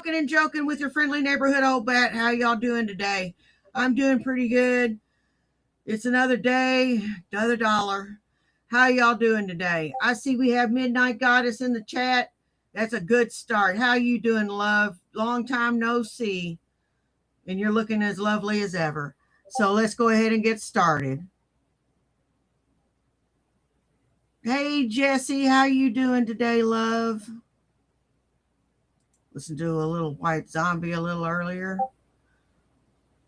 Smokin and Jokin with your friendly neighborhood old bat. How y'all doing today? I'm doing pretty good. It's another day, another dollar. How y'all doing today? I see we have Midnight Goddess in the chat. That's a good start. How you doing, love? Long time no see. And you're looking as lovely as ever. So let's go ahead and get started. Hey, Jesse, how you doing today, love? Listen to a little White Zombie a little earlier.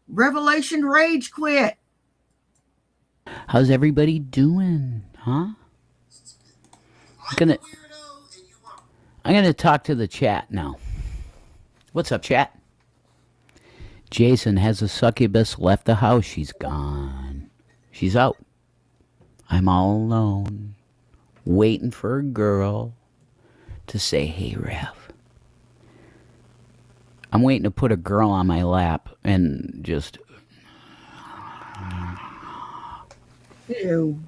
Revelation Rage quit. How's everybody doing, huh? I'm gonna talk to the chat now. What's up, chat? Jason, has a succubus left the house? She's gone. She's out. I'm all alone, waiting for a girl to say, hey, Rev. I'm waiting to put a girl on my lap and just... Ew.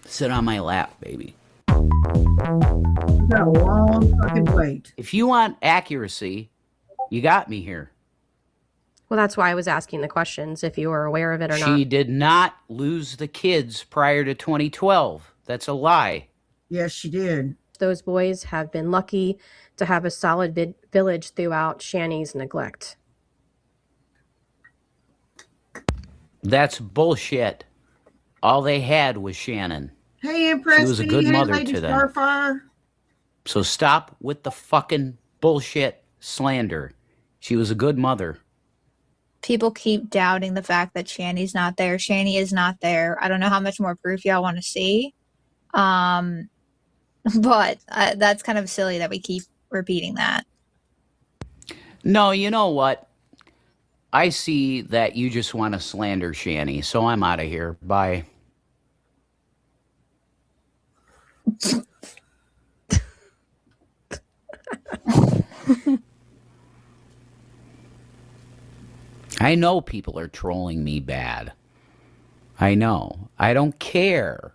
Sit on my lap, baby. You got a long fucking wait. If you want accuracy, you got me here. Well, that's why I was asking the questions, if you were aware of it or not. She did not lose the kids prior to 2012. That's a lie. Yes, she did. Those boys have been lucky to have a solid village throughout Shanny's neglect. That's bullshit. All they had was Shannon. Hey, Empress. She was a good mother Lady to them. Starfire. So stop with the fucking bullshit slander. She was a good mother. People keep doubting the fact that Shanny's not there. Shanny is not there. I don't know how much more proof y'all want to see. But that's kind of silly that we keep repeating that. No, you know what? I see that you just want to slander Shanny, so I'm out of here. Bye. I know people are trolling me bad. I know. I don't care.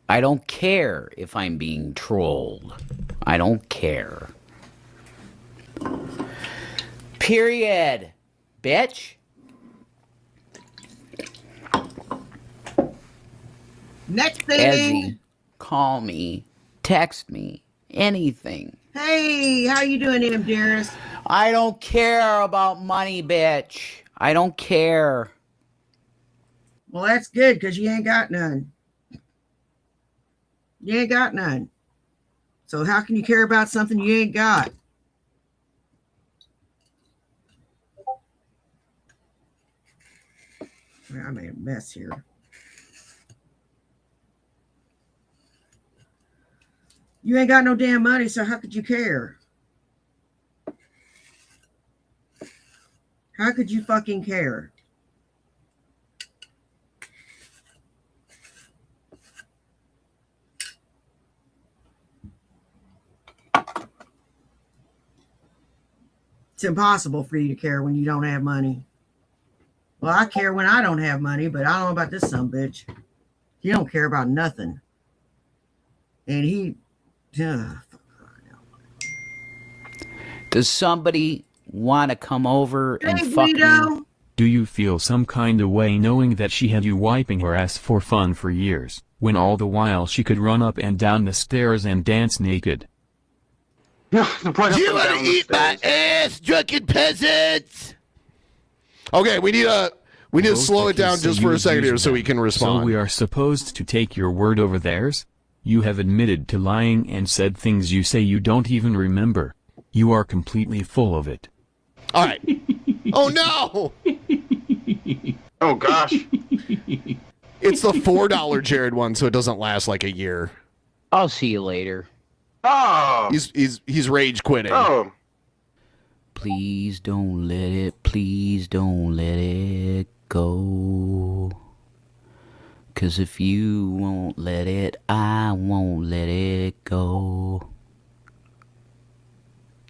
I don't care if I'm being trolled. I don't care. Period. Bitch. Next thing. Ezzy, call me, text me, anything. Hey, how you doing, Em, dearest? I don't care about money, bitch. I don't care. Well, that's good, because you ain't got none. You ain't got none. So how can you care about something you ain't got? I made a mess here. You ain't got no damn money, so how could you care? How could you fucking care? It's impossible for you to care when you don't have money. Well, I care when I don't have money, but I don't know about this sumbitch. He don't care about nothing. And he... Does somebody want to come over and fuck me? Do you feel some kind of way knowing that she had you wiping her ass for fun for years, when all the while she could run up and down the stairs and dance naked? No, you want to eat my ass, drunken peasants? Okay, we need to slow it down just for a second here so we can respond. So we are supposed to take your word over theirs? You have admitted to lying and said things you say you don't even remember. You are completely full of it. All right. Oh, no! Oh, gosh. It's the $4 Jared one, so it doesn't last like a year. I'll see you later. Oh! He's rage quitting. Oh. Please don't let it go. 'Cause if you won't let it, I won't let it go.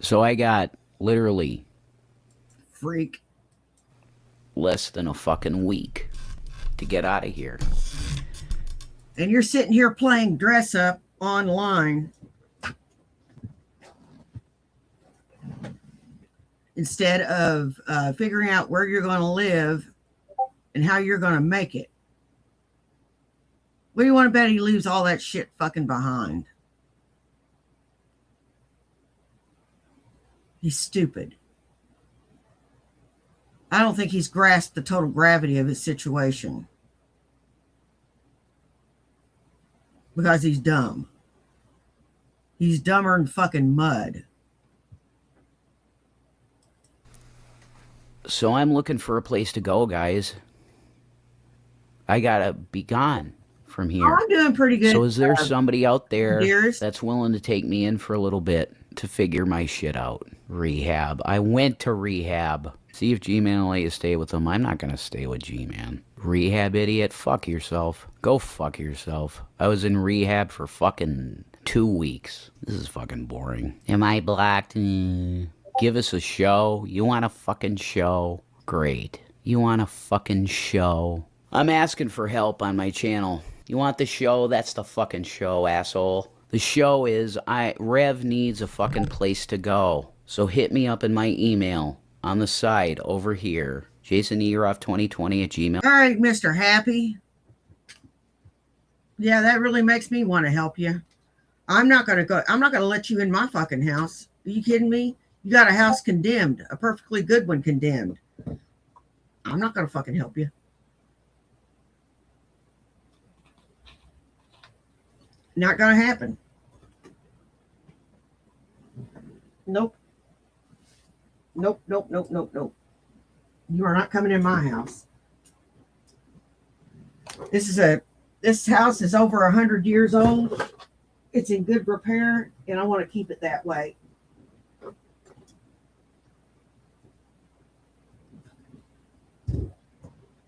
So I got literally freak less than a fucking week to get out of here. And you're sitting here playing dress up online. instead of figuring out where you're going to live and how you're going to make it. What do you want to bet he leaves all that shit fucking behind? He's stupid. I don't think he's grasped the total gravity of his situation. Because he's dumb. He's dumber than fucking mud. So I'm looking for a place to go, guys. I gotta be gone from here. Oh, I'm doing pretty good. So is there somebody out there dearest? that's willing to take me in for a little bit to figure my shit out? Rehab. I went to rehab. See if G-Man will let you stay with him. I'm not gonna stay with G-Man. Rehab idiot. Fuck yourself. Go fuck yourself. I was in rehab for fucking 2 weeks. This is fucking boring. Am I blocked? Give us a show. You want a fucking show? Great. You want a fucking show? I'm asking for help on my channel. You want the show? That's the fucking show, asshole. The show is Rev needs a fucking place to go. So hit me up in my email on the side over here. JasonEroff2020 @gmail. All right, Mr. Happy. Yeah, that really makes me want to help you. I'm not going to let you in my fucking house. Are you kidding me? You got a house condemned, a perfectly good one condemned. I'm not going to fucking help you. Not going to happen. Nope. Nope, nope, nope, nope, nope. You are not coming in my house. This house is over 100 years old. It's in good repair, and I want to keep it that way.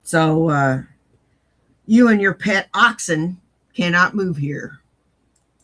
So, you and your pet oxen cannot move here.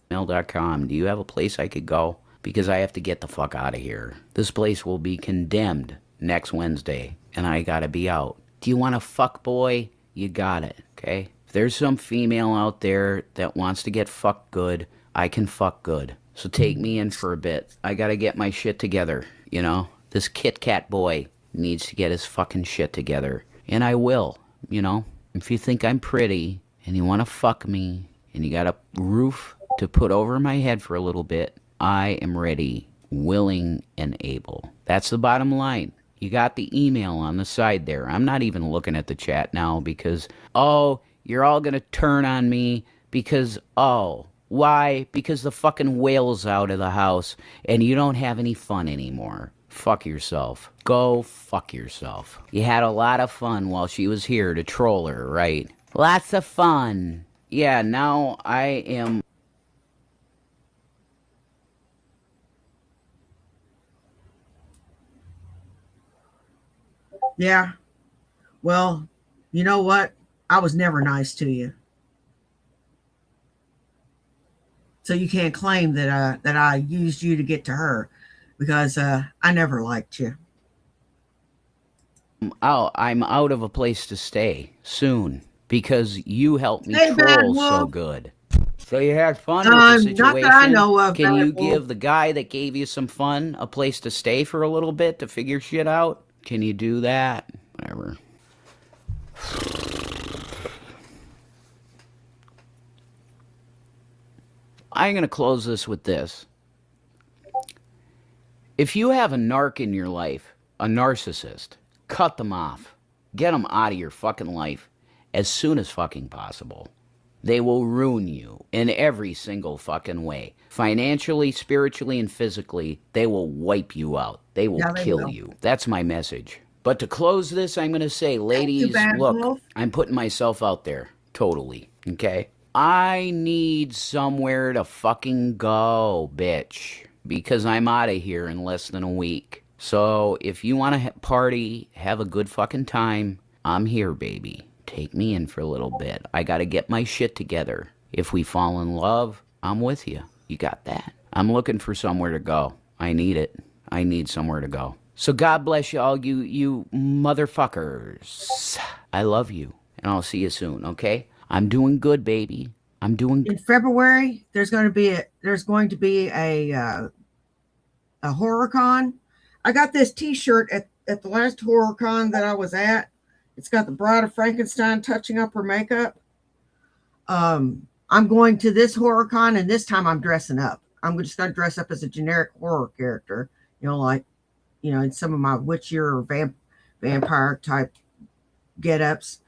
Mail.com. Do you have a place I could go? Because I have to get the fuck out of here. This place will be condemned next Wednesday, and I gotta be out. Do you want a fuck boy? You got it, okay? If there's some female out there that wants to get fucked good, I can fuck good. So take me in for a bit. I gotta get my shit together, you know? This Kit Kat boy needs to get his fucking shit together. And I will, you know? If you think I'm pretty, and you wanna fuck me, and you got a roof to put over my head for a little bit, I am ready, willing, and able. That's the bottom line. You got the email on the side there. I'm not even looking at the chat now because, oh, you're all going to turn on me because, oh, why? Because the fucking whale's out of the house and you don't have any fun anymore. Fuck yourself. Go fuck yourself. You had a lot of fun while she was here to troll her, right? Lots of fun. Yeah, now I am... Yeah. Well, you know what? I was never nice to you. So you can't claim that I used you to get to her because I never liked you. Oh, I'm out of a place to stay soon because you helped me troll so good. So you had fun with the situation. Not that I know of. Can you give the guy that gave you some fun a place to stay for a little bit to figure shit out? Can you do that? Whatever. I'm going to close this with this. If you have a narc in your life, a narcissist, cut them off. Get them out of your fucking life as soon as fucking possible. They will ruin you in every single fucking way. Financially, spiritually, and physically, they will wipe you out. They will kill you. That's my message. But to close this, I'm going to say, ladies, look, I'm putting myself out there. Totally. Okay? I need somewhere to fucking go, bitch. Because I'm out of here in less than a week. So if you want to party, have a good fucking time, I'm here, baby. Take me in for a little bit. I got to get my shit together. If we fall in love, I'm with you. You got that? I'm looking for somewhere to go. I need it. I need somewhere to go. So God bless you all, you motherfuckers. I love you. And I'll see you soon, okay? I'm doing good, baby. I'm doing good. In February, there's going to be a HorrorCon. I got this t-shirt at the last horror con that I was at. It's got the Bride of Frankenstein touching up her makeup. I'm going to this horror con, and this time I'm dressing up. I'm just going to dress up as a generic horror character, like, in some of my witchier or vampire type get-ups.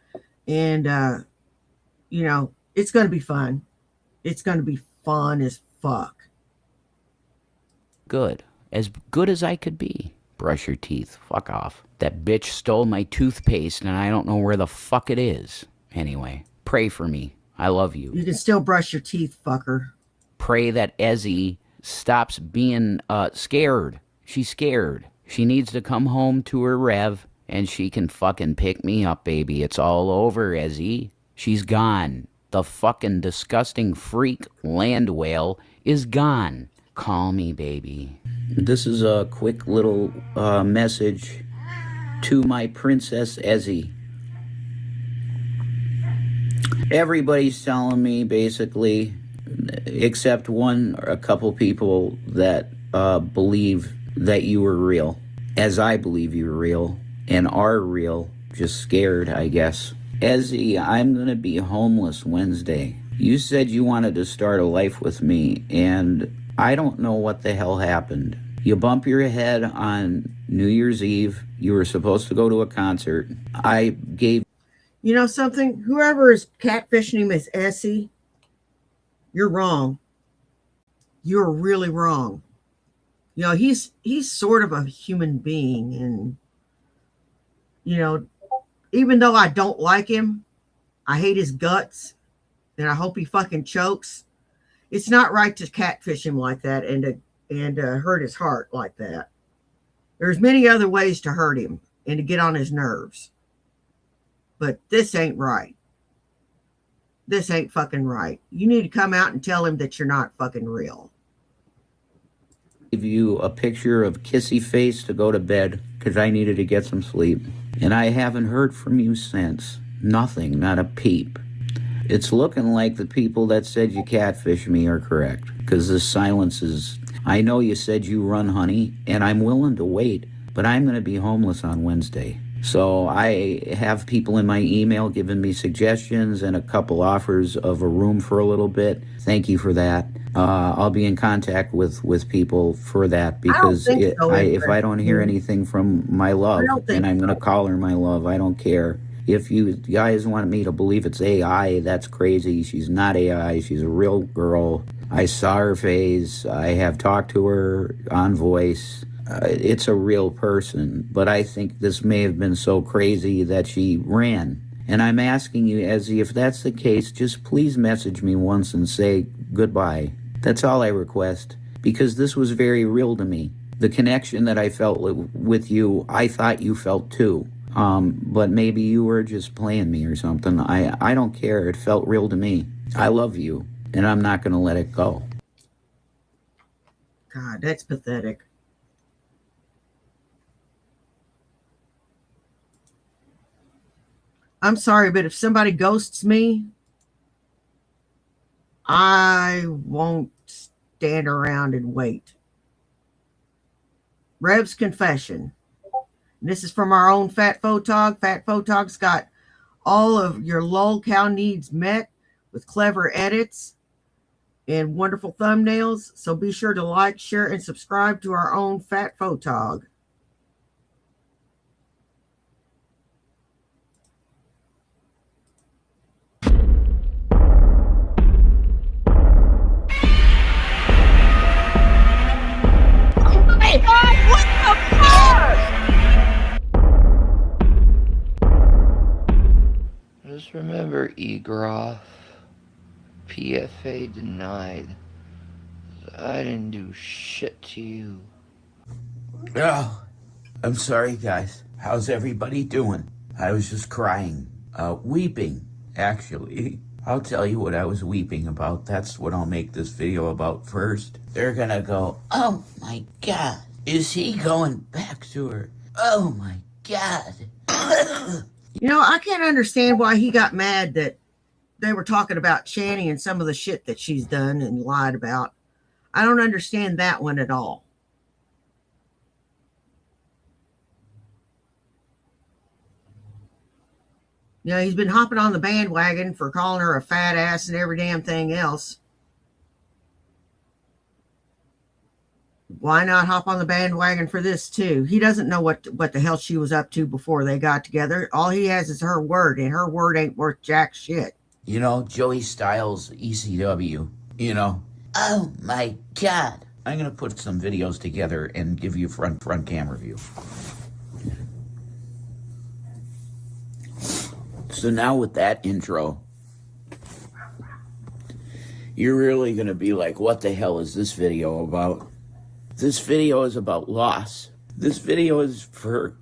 And, it's going to be fun. It's going to be fun as fuck. Good. As good as I could be. Brush your teeth. Fuck off. That bitch stole my toothpaste, and I don't know where the fuck it is. Anyway, pray for me. I love you. You can still brush your teeth, fucker. Pray that Ezzy stops being scared. She's scared. She needs to come home to her Rev, and she can fucking pick me up, baby. It's all over, Ezzy. She's gone. The fucking disgusting freak land whale is gone. Call me, baby. This is a quick little message to my Princess Ezzy. Everybody's telling me, basically, except a couple people that believe that you were real, as I believe you were real, and are real, just scared, I guess. Ezzy, I'm going to be homeless Wednesday. You said you wanted to start a life with me, and I don't know what the hell happened. You bump your head on New Year's Eve. You were supposed to go to a concert. I gave... You know something? Whoever is catfishing him as Essie, you're wrong. You're really wrong. He's sort of a human being, and even though I don't like him, I hate his guts, and I hope he fucking chokes. It's not right to catfish him like that and to hurt his heart like that. There's many other ways to hurt him and to get on his nerves. But this ain't right. This ain't fucking right. You need to come out and tell him that you're not fucking real. Give you a picture of kissy face to go to bed because I needed to get some sleep. And I haven't heard from you since. Nothing, not a peep. It's looking like the people that said you catfish me are correct, because the silence is... I know you said you run, honey, and I'm willing to wait, but I'm going to be homeless on Wednesday. So I have people in my email giving me suggestions and a couple offers of a room for a little bit. Thank you for that. I'll be in contact with people for that, because if I don't hear anything from my love, then I'm going to call her my love. I don't care. If you guys want me to believe it's AI, that's crazy. She's not AI. She's a real girl. I saw her face. I have talked to her on voice. It's a real person. But I think this may have been so crazy that she ran. And I'm asking you, Ezzy, if that's the case, just please message me once and say goodbye. That's all I request. Because this was very real to me. The connection that I felt with you, I thought you felt too. But maybe you were just playing me or something. I don't care. It felt real to me. I love you, and I'm not going to let it go. God, that's pathetic. I'm sorry, but if somebody ghosts me, I won't stand around and wait. Rev's confession. This is from our own Fat Photog. Fat Photog's got all of your lolcow needs met with clever edits and wonderful thumbnails. So be sure to like, share, and subscribe to our own Fat Photog. Oh my God, what the fuck? Just remember, Egroff, PFA denied. I didn't do shit to you. Oh, I'm sorry, guys. How's everybody doing? I was just crying. Weeping, actually. I'll tell you what I was weeping about. That's what I'll make this video about first. They're gonna go, oh my God, is he going back to her? Oh my God. I can't understand why he got mad that they were talking about Shanny and some of the shit that she's done and lied about. I don't understand that one at all. You know, he's been hopping on the bandwagon for calling her a fat ass and every damn thing else. Why not hop on the bandwagon for this too? He doesn't know what the hell she was up to before they got together. All he has is her word, and her word ain't worth jack shit. You know, Joey Styles, ECW, you know. Oh my God. I'm going to put some videos together and give you front camera view. So now with that intro, you're really going to be like, what the hell is this video about? This video is about loss. This video is for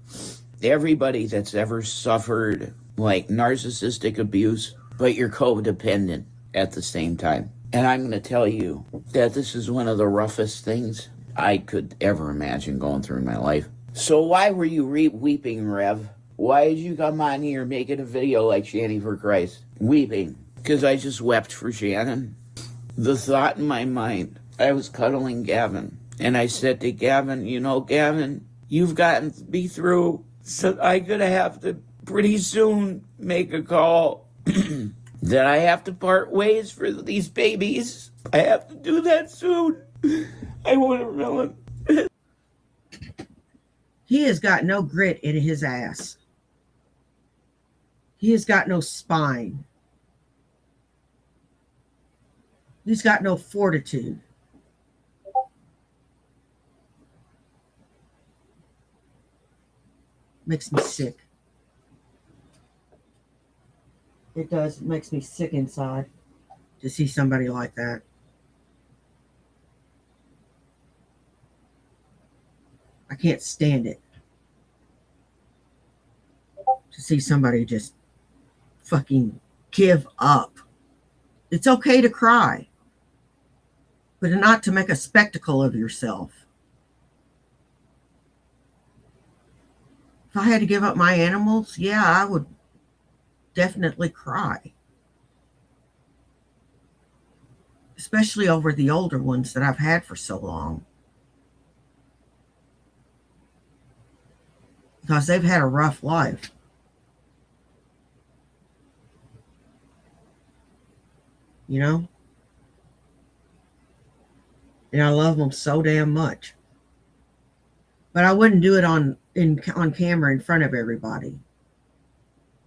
everybody that's ever suffered like narcissistic abuse, but you're codependent at the same time. And I'm going to tell you that this is one of the roughest things I could ever imagine going through in my life. So why were you weeping, Rev? Why did you come on here making a video like Shanny for Christ? Weeping. Because I just wept for Shannon. The thought in my mind, I was cuddling Gavin. And I said to Gavin, you know, Gavin, you've gotten me through. So I'm going to have to pretty soon make a call that I have to part ways for these babies. I have to do that soon. I want a melon. He has got no grit in his ass. He has got no spine. He's got no fortitude. Makes me sick. It does. It makes me sick inside to see somebody like that. I can't stand it. To see somebody just fucking give up. It's okay to cry, but not to make a spectacle of yourself. If I had to give up my animals, yeah, I would definitely cry. Especially over the older ones that I've had for so long. Because they've had a rough life. You know? And I love them so damn much. But I wouldn't do it on camera in front of everybody.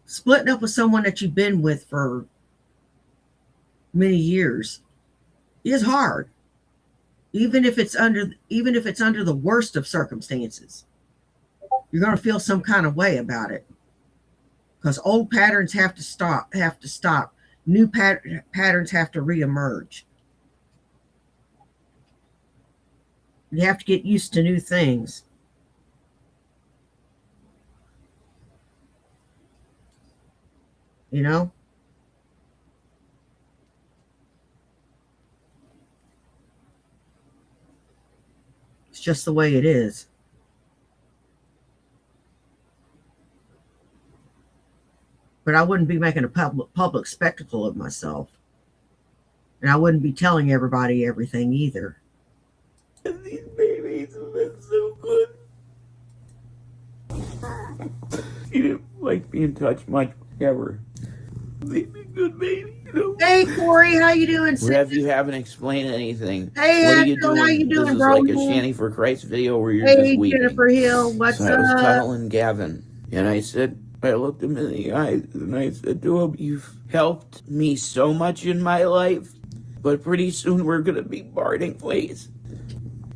Splitting up with someone that you've been with for many years is hard. Even if it's under the worst of circumstances. You're going to feel some kind of way about it. Because old patterns have to stop. New patterns have to reemerge. You have to get used to new things. You know? It's just the way it is. But I wouldn't be making a public spectacle of myself. And I wouldn't be telling everybody everything either. And these babies have been so good. He didn't like being touched much, ever. They've been good babies, you know. Hey, Corey, how you doing? Rev, you haven't explained anything. Hey, what are you doing? How you doing, this bro? Is like a Shanny for Christ video where you're hey, just weeping. Jennifer Hill, what's so up? I was cuddling Gavin, and I looked him in the eyes, and I said to him, you've helped me so much in my life, but pretty soon we're going to be parting ways.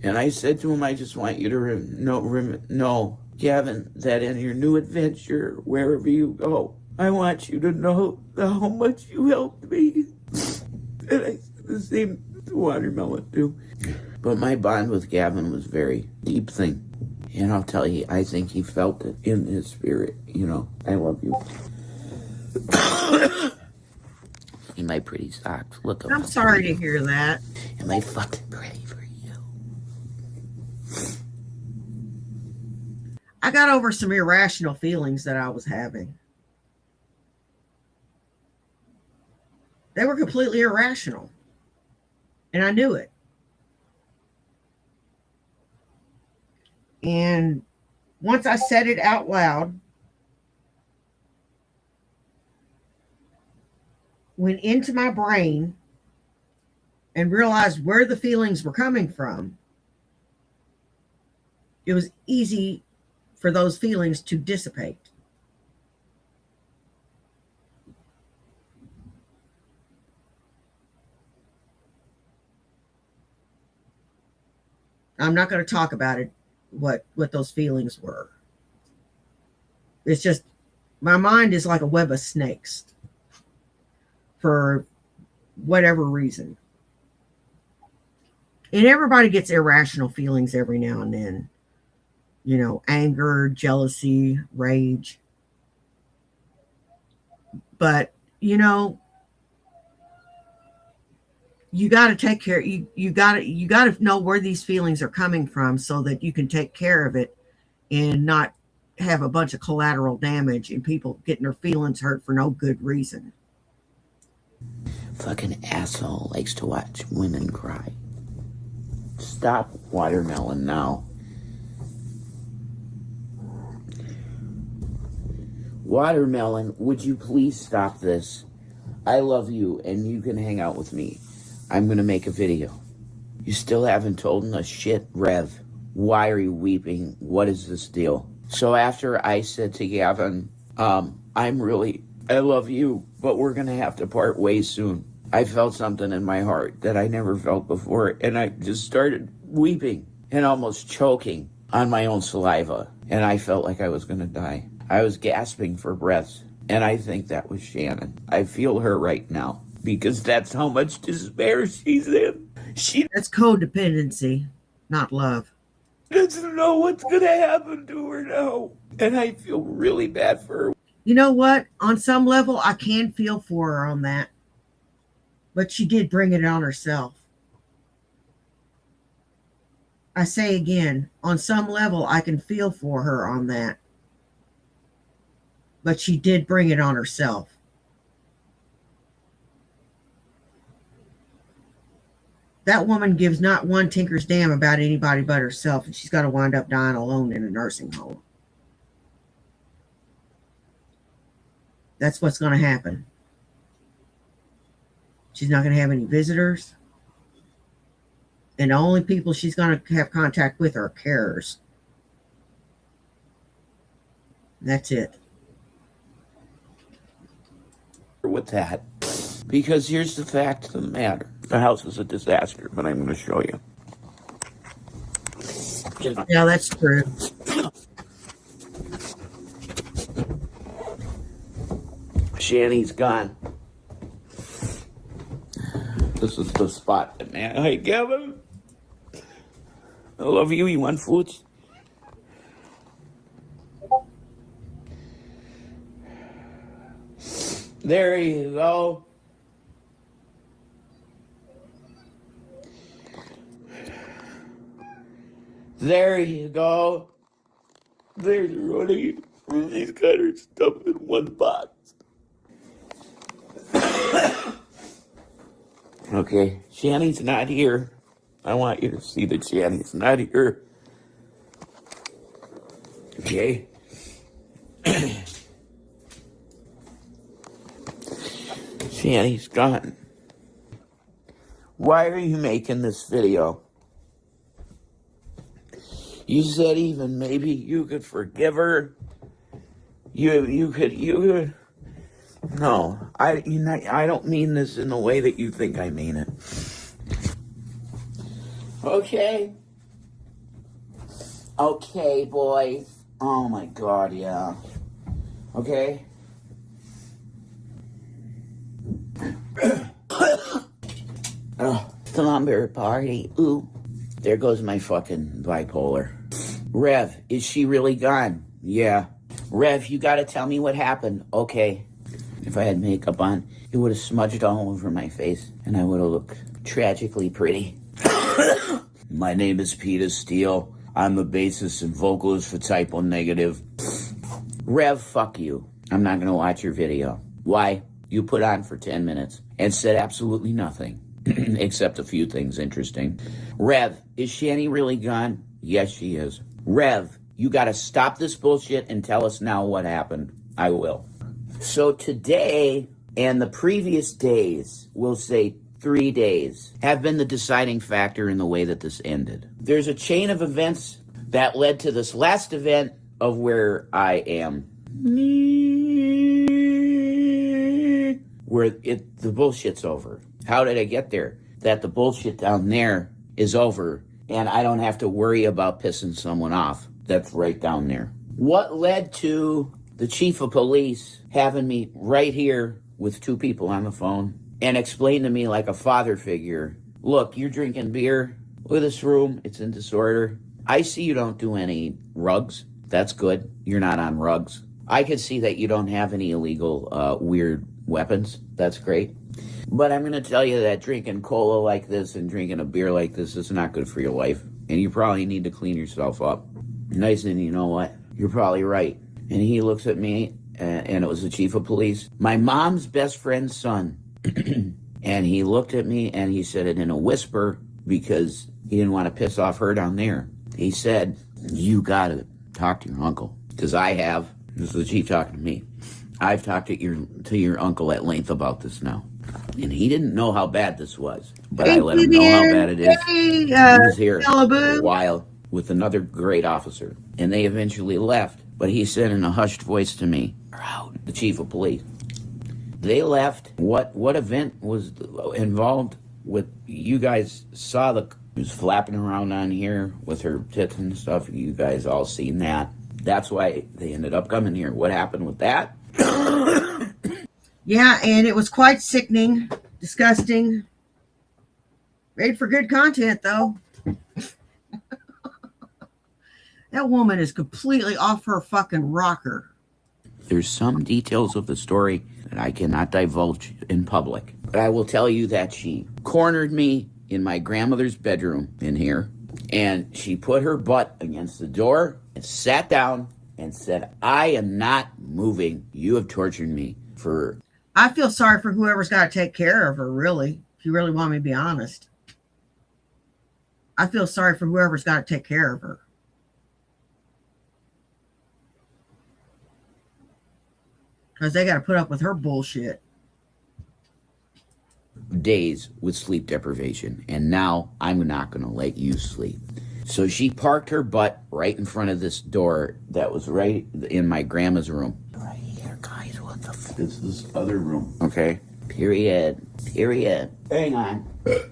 And I said to him, I just want you to know, Gavin, that in your new adventure, wherever you go, I want you to know how much you helped me. And I said the same to Watermelon, too. But my bond with Gavin was a very deep thing. And I'll tell you, I think he felt it in his spirit. You know, I love you. In my pretty socks. Look at I'm sorry to hear that. Am I fucking pretty for you? I got over some irrational feelings that I was having. They were completely irrational. And I knew it. And once I said it out loud, went into my brain and realized where the feelings were coming from, it was easy for those feelings to dissipate. I'm not going to talk about it, what those feelings were. It's just, my mind is like a web of snakes for whatever reason. And everybody gets irrational feelings every now and then. You know, anger, jealousy, rage. But, you know, you got to take care. You got to know where these feelings are coming from so that you can take care of it and not have a bunch of collateral damage and people getting their feelings hurt for no good reason. Fucking asshole likes to watch women cry. Stop, Watermelon, now. Watermelon, would you please stop this? I love you and you can hang out with me. I'm gonna make a video. You still haven't told us shit, Rev. Why are you weeping? What is this deal? So after I said to Gavin, I love you, but we're gonna have to part ways soon. I felt something in my heart that I never felt before, and I just started weeping and almost choking on my own saliva, and I felt like I was gonna die. I was gasping for breath, and I think that was Shannon. I feel her right now, because that's how much despair she's in. That's codependency, not love. Doesn't know what's gonna happen to her now, and I feel really bad for her. You know what? On some level, I can feel for her on that. But she did bring it on herself. I say again, on some level, I can feel for her on that. But she did bring it on herself. That woman gives not one tinker's damn about anybody but herself, and she's got to wind up dying alone in a nursing home. That's what's going to happen. She's not going to have any visitors. And the only people she's going to have contact with are carers. That's it. With that, because here's the fact of the matter. The house is a disaster, but I'm going to show you. Yeah, that's true. Shanny's gone. This is the spot, man. Hey, Kevin. I love you. You want food? There you go. There you go. There's running. These guys are stuffed in one box. Okay, Shanny's not here. I want you to see that Shanny's not here. Okay? Shanny's gone. Why are you making this video? You said even maybe you could forgive her. You could. No, I don't mean this in the way that you think I mean it. Okay. Okay, boys. Oh my God, yeah. Okay. Oh, slumber party. Ooh. There goes my fucking bipolar. Rev, is she really gone? Yeah. Rev, you gotta tell me what happened. Okay. If I had makeup on, it would have smudged all over my face, and I would have looked tragically pretty. My name is Peter Steele. I'm the bassist and vocalist for Type O Negative. Rev, fuck you. I'm not gonna watch your video. Why? You put on for 10 minutes and said absolutely nothing, except a few things interesting. Rev, is Shanny really gone? Yes, she is. Rev, you gotta stop this bullshit and tell us now what happened. I will. So today, And the previous days, we'll say 3 days, have been the deciding factor in the way that this ended. There's a chain of events that led to this last event of where I am. Where the bullshit's over. How did I get there? That the bullshit down there is over and I don't have to worry about pissing someone off. That's right down there. What led to the chief of police having me right here with 2 people on the phone and explain to me like a father figure, look, you're drinking beer. Look at this room. It's in disorder. I see you don't do any rugs. That's good. You're not on rugs. I can see that you don't have any illegal, weird weapons. That's great. But I'm going to tell you that drinking cola like this and drinking a beer like this is not good for your life. And you probably need to clean yourself up. And I said, you know what? You're probably right. And he looks at me, and it was the chief of police. My mom's best friend's son. And he looked at me, and he said it in a whisper because he didn't want to piss off her down there. He said, you got to talk to your uncle. Because I have. This is the chief talking to me. I've talked to your uncle at length about this now. And he didn't know how bad this was. But I let him know how bad it is. He was here for a while with another great officer. And they eventually left. But he said in a hushed voice to me, the chief of police. They left. What event was involved with, you guys saw she was flapping around on here with her tits and stuff. You guys all seen that. That's why they ended up coming here. What happened with that? Yeah, and it was quite sickening, disgusting. Made for good content, though. That woman is completely off her fucking rocker. There's some details of the story that I cannot divulge in public. But I will tell you that she cornered me in my grandmother's bedroom in here, and she put her butt against the door and sat down and said, I am not moving. You have tortured me for... I feel sorry for whoever's got to take care of her, really, if you really want me to be honest. I feel sorry for whoever's got to take care of her. Because they got to put up with her bullshit. Days with sleep deprivation, and now I'm not going to let you sleep. So she parked her butt right in front of this door that was right in my grandma's room. Right here, guys, what the f... This is this other room. Okay? Period. Hang on.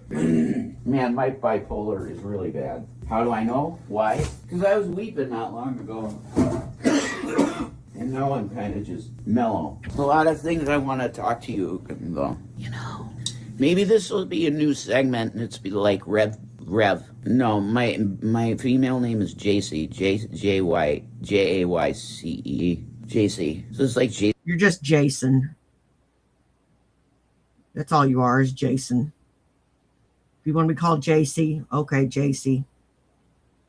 Man, my bipolar is really bad. How do I know? Why? Because I was weeping not long ago. And now I'm kind of just mellow. A lot of things I want to talk to you about. You know, maybe this will be a new segment and it's be like Rev. No, my female name is JC. Jayce. JC. So it's like Jason. You're just Jason. That's all you are, is Jason. If you want to be called JC, okay, JC.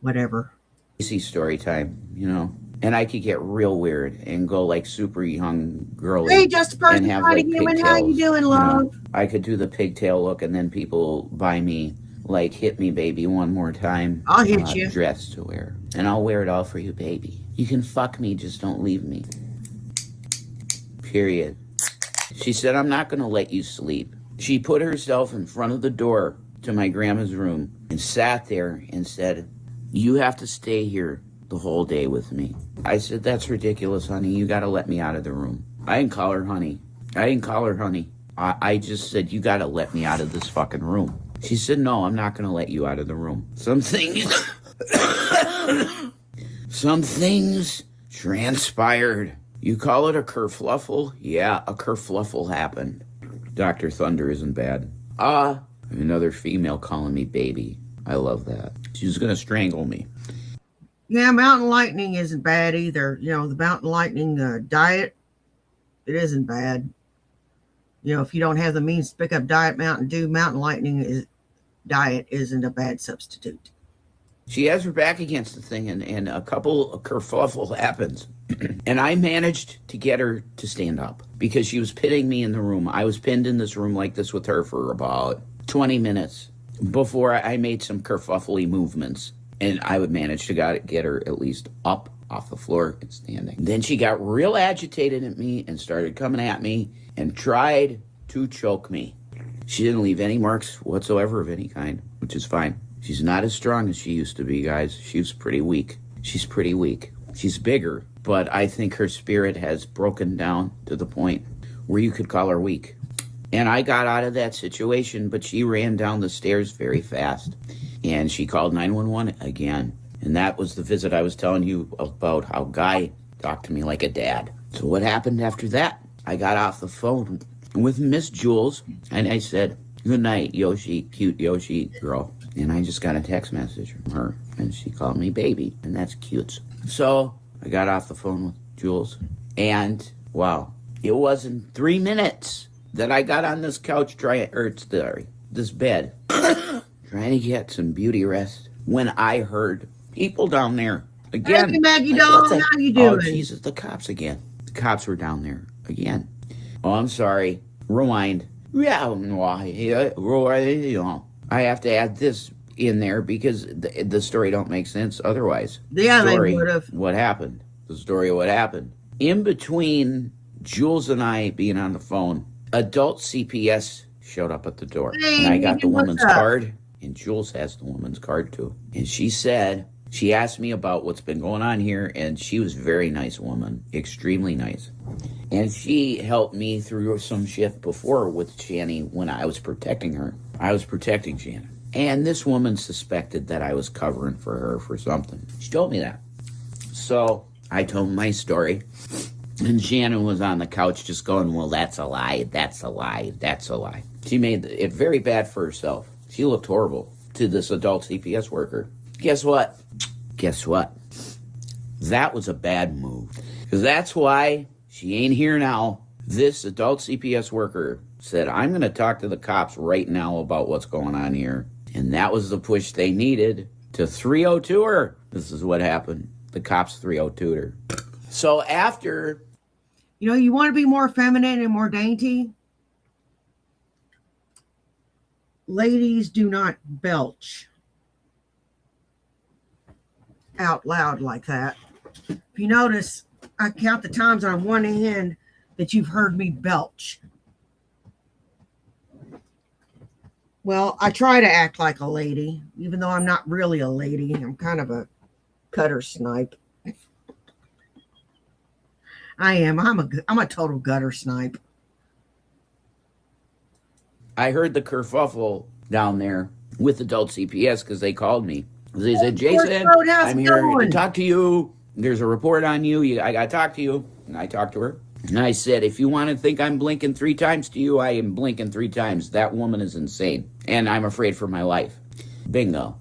Whatever. JC story time, you know. And I could get real weird and go like super young girly. Hey, just a person and have like like human. pigtails. How you doing, love? You know, I could do the pigtail look, and then people buy me like "Hit Me, Baby" one more time. I'll hit you. Dress to wear, and I'll wear it all for you, baby. You can fuck me, just don't leave me. Period. She said, "I'm not gonna let you sleep." She put herself in front of the door to my grandma's room and sat there and said, "You have to stay here the whole day with me." I said, "That's ridiculous, honey. You got to let me out of the room." I didn't call her honey. I just said, "You got to let me out of this fucking room." She said, "No, I'm not going to let you out of the room. Some things transpired. You call it a kerfluffle? Yeah, a kerfluffle happened. Dr. Thunder isn't bad. Another female calling me baby. I love that. She's going to strangle me. Yeah, mountain lightning isn't bad either. You know, the mountain lightning diet, it isn't bad. You know, if you don't have the means to pick up Diet Mountain Dew, mountain lightning diet isn't a bad substitute. She has her back against the thing, and a couple of kerfuffle happens. And I managed to get her to stand up because she was pinning me in the room. I was pinned in this room like this with her for about 20 minutes before I made some kerfuffly movements. And I would manage to get her at least up off the floor and standing. Then she got real agitated at me and started coming at me and tried to choke me. She didn't leave any marks whatsoever of any kind, which is fine. She's not as strong as she used to be, guys. She was pretty weak. She's pretty weak. She's bigger, but I think her spirit has broken down to the point where you could call her weak. And I got out of that situation, but she ran down the stairs very fast. And she called 911 again. And that was the visit I was telling you about, how Guy talked to me like a dad. So what happened after that? I got off the phone with Miss Jules, and I said, good night, Yoshi, cute Yoshi girl. And I just got a text message from her, and she called me baby, and that's cute. So I got off the phone with Jules, and wow, it wasn't 3 minutes that I got on this couch this bed, trying to get some beauty rest, when I heard people down there again. Hey, Maggie doll, how you doing? Oh, Jesus, the cops again. The cops were down there again. Oh, I'm sorry. Rewind. Yeah, I have to add this in there because the story don't make sense otherwise. Yeah, they would have. What happened? The story of what happened. In between Jules and I being on the phone, adult CPS showed up at the door. Hey, and I got the woman's up? card, and Jules has the woman's card too. And she said, she asked me about what's been going on here, and she was a very nice woman, extremely nice. And she helped me through some shit before with Shanny when I was protecting her. I was protecting Shannon. And this woman suspected that I was covering for her for something. She told me that. So I told my story. And Shannon was on the couch just going, well, that's a lie, that's a lie, that's a lie. She made it very bad for herself. She looked horrible to this adult CPS worker. Guess what? Guess what? That was a bad move. Because that's why she ain't here now. This adult CPS worker said, I'm going to talk to the cops right now about what's going on here. And that was the push they needed to 302 her. This is what happened. The cops 302'd her. So after... You know, you want to be more feminine and more dainty? Ladies, do not belch out loud like that. If you notice, I count the times on one hand that you've heard me belch. Well, I try to act like a lady, even though I'm not really a lady. I'm kind of a gutter snipe. I am. I'm a total gutter snipe. I heard the kerfuffle down there with adult CPS because they called me. They said, Jason, I'm here to talk to you. There's a report on you. I got to talk to you. And I talked to her. And I said, if you want to think I'm blinking 3 times to you, I am blinking 3 times. That woman is insane. And I'm afraid for my life. Bingo.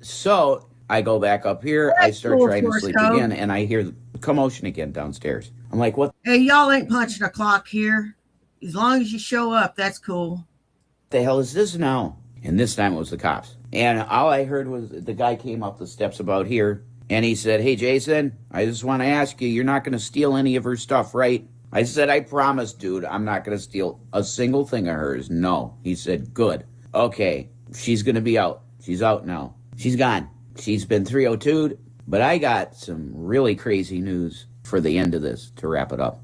So I go back up here. I start trying to sleep again. And I hear the commotion again downstairs. I'm like, what? Hey, y'all ain't punching a clock here. As long as you show up, that's cool. The hell is this now? And this time it was the cops. And all I heard was the guy came up the steps about here. And he said, hey, Jason, I just want to ask you, you're not going to steal any of her stuff, right? I said, I promise, dude, I'm not going to steal a single thing of hers. No. He said, good. Okay, she's going to be out. She's out now. She's gone. She's been 302'd. But I got some really crazy news for the end of this to wrap it up.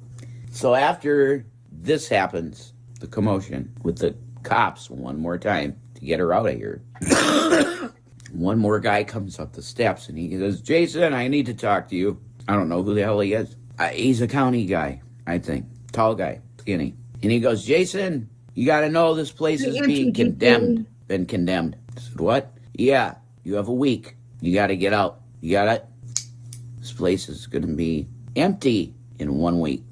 So after this happens, the commotion with the cops one more time to get her out of here. One more guy comes up the steps and he says, Jason, I need to talk to you. I don't know who the hell he is. He's a county guy, I think. Tall guy, skinny. And he goes, Jason, you got to know this place is being condemned. Been condemned. I said, what? Yeah, you have a week. You got to get out. You got it? This place is going to be empty in 1 week.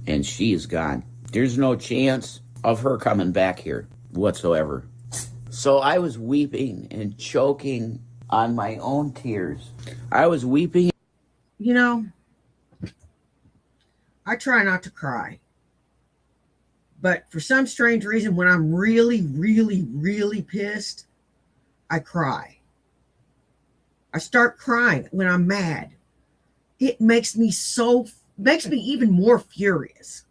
And she is gone. There's no chance of her coming back here whatsoever. So I was weeping and choking on my own tears. I was weeping. You know, I try not to cry. But for some strange reason, when I'm really, really, really pissed, I cry. I start crying when I'm mad. It makes me even more furious.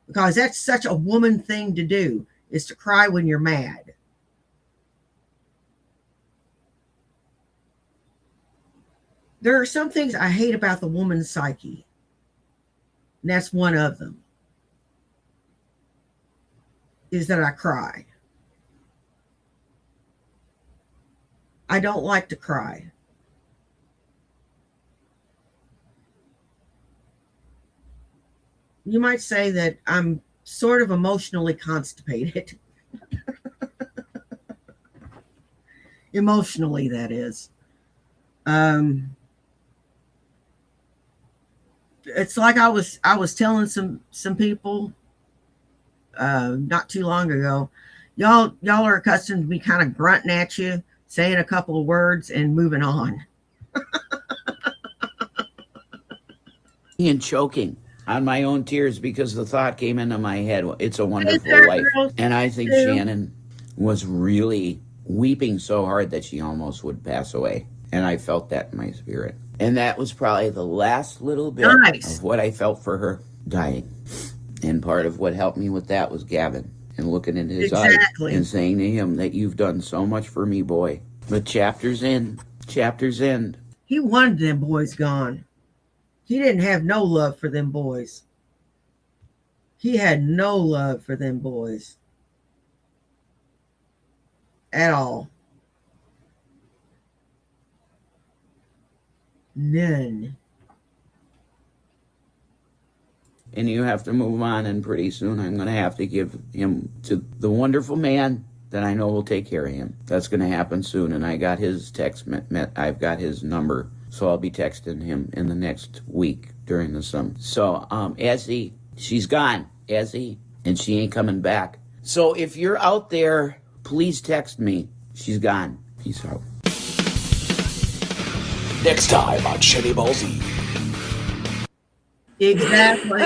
Because that's such a woman thing to do, is to cry when you're mad. There are some things I hate about the woman's psyche, and that's one of them, is that I cry. I don't like to cry. You might say that I'm sort of emotionally constipated. Emotionally, that is. It's like I was telling some people not too long ago. Y'all are accustomed to me kind of grunting at you, saying a couple of words, and moving on. And choking on my own tears because the thought came into my head, it's a wonderful life. And I think Shannon was really weeping so hard that she almost would pass away. And I felt that in my spirit. And that was probably the last little bit of what I felt for her dying. And part of what helped me with that was Gavin and looking in his eyes and saying to him that you've done so much for me, boy. But chapters end. He wanted them boys gone. He didn't have no love for them boys. He had no love for them boys at all. None. And you have to move on, and pretty soon I'm going to have to give him to the wonderful man that I know will take care of him. That's going to happen soon, and I got his text, I've got his number, so I'll be texting him in the next week during the summer. So, Ezzy, she's gone, Ezzy, and she ain't coming back. So if you're out there, please text me. She's gone. Peace out. Next time on Shanny Ballsy. Exactly.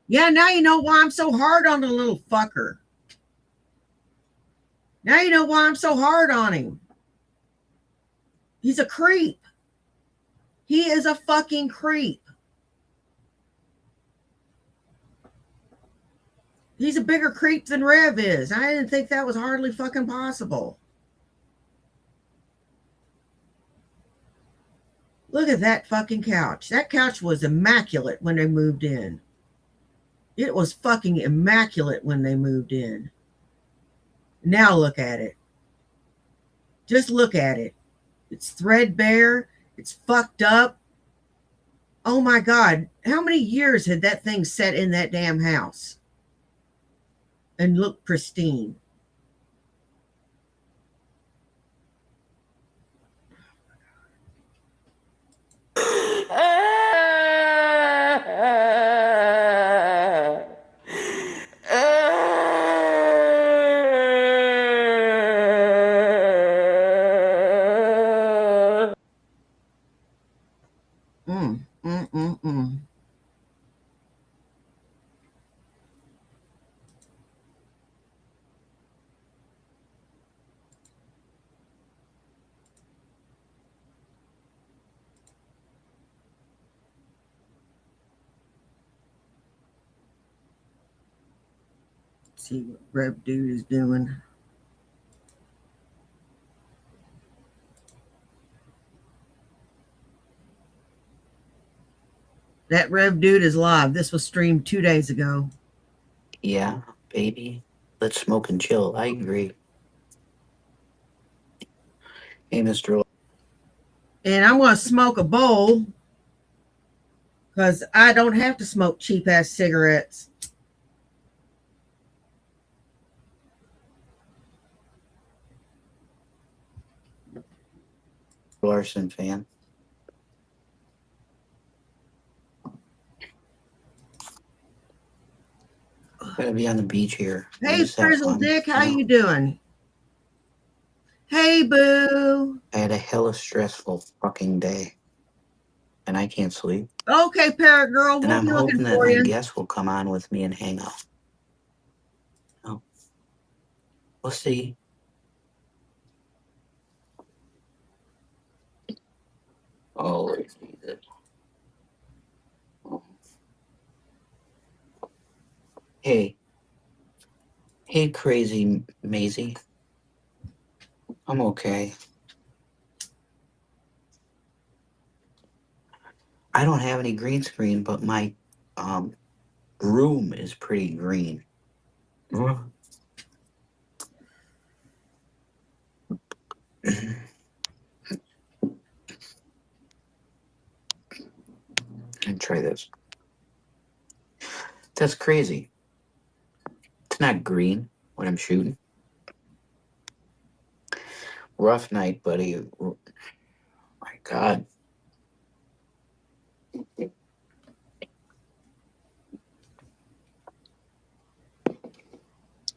Yeah, now you know why I'm so hard on the little fucker. Now you know why I'm so hard on him. He's a creep. He is a fucking creep. He's a bigger creep than Rev is. I didn't think that was hardly fucking possible. Look at that fucking couch. That couch was immaculate when they moved in. It was fucking immaculate when they moved in. Now look at it. Just look at it. It's threadbare. It's fucked up. Oh my God. How many years had that thing sat in that damn house and looked pristine? See what Rev Dude is doing. That Rev Dude is live. This was streamed 2 days ago. Yeah, baby. Let's smoke and chill. I agree. Hey, Mr. And I'm going to smoke a bowl because I don't have to smoke cheap ass cigarettes. Larson fan. Gotta be on the beach here. Hey, Frizzle Dick, how you doing? Hey, boo. I had a hella stressful fucking day, and I can't sleep. Okay, Parrot Girl, and we'll I'm be hoping looking that for my you. guest will come on with me and hang out. Oh, we'll see. Oh, Lord Jesus. Hey, crazy Maisie. I'm okay. I don't have any green screen, but my room is pretty green. And try this. That's crazy. It's not green when I'm shooting. Rough night, buddy. Oh my God.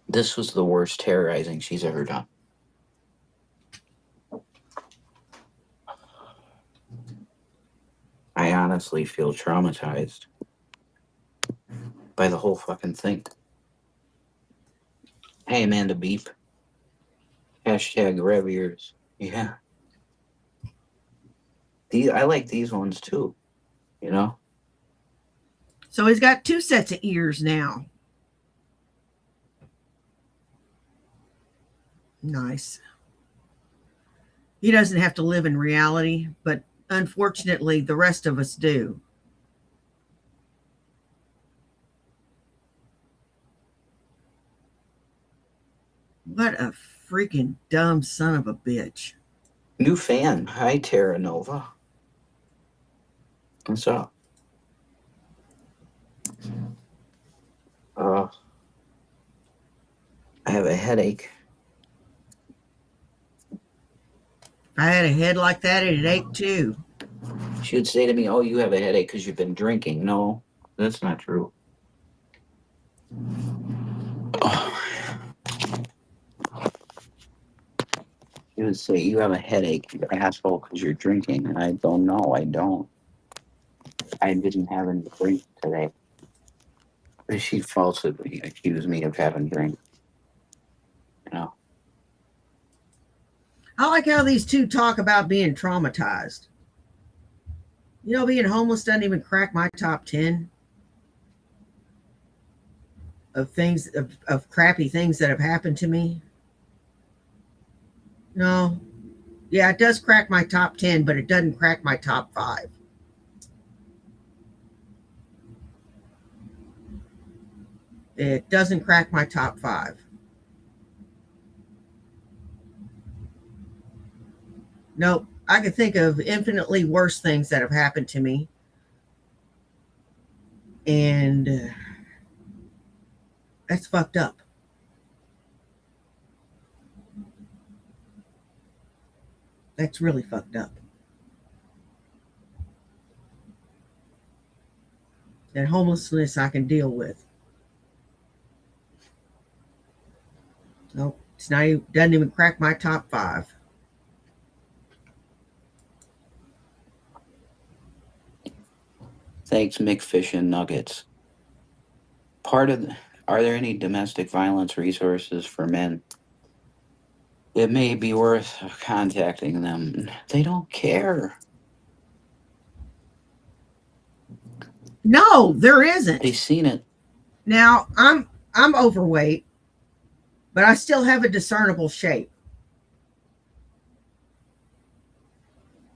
This was the worst terrorizing she's ever done. I honestly feel traumatized by the whole fucking thing. Hey, Amanda Beep. Hashtag rev ears. Yeah. I like these ones too, you know? So he's got 2 sets of ears now. Nice. He doesn't have to live in reality, but unfortunately, the rest of us do. What a freaking dumb son of a bitch. New fan. Hi, Terra Nova. What's up? I have a headache. If I had a head like that, it'd ache too. She would say to me, "Oh, you have a headache because you've been drinking." No, that's not true. She would say, "You have a headache, you asshole, because you're drinking." And I don't know. I don't. I didn't have any drink today. But she falsely accused me of having drink. You know. I like how these two talk about being traumatized. You know, being homeless doesn't even crack my top 10 of things, of crappy things that have happened to me. No. Yeah, it does crack my top 10, but it doesn't crack my top 5. It doesn't crack my top 5. Nope. I can think of infinitely worse things that have happened to me. And that's fucked up. That's really fucked up. And homelessness I can deal with. Nope. It's not even, doesn't even crack my top 5. Thanks, McFish and Nuggets. Are there any domestic violence resources for men? It may be worth contacting them. They don't care. No, there isn't. They've seen it. Now, I'm overweight, but I still have a discernible shape.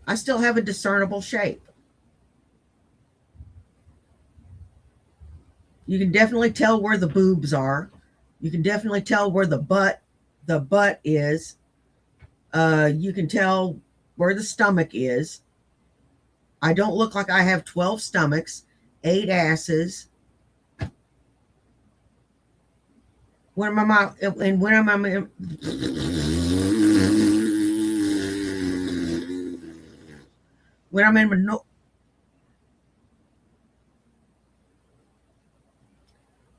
I still have a discernible shape. You can definitely tell where the boobs are. You can definitely tell where the butt is. You can tell where the stomach is. I don't look like I have 12 stomachs, 8 asses. When I'm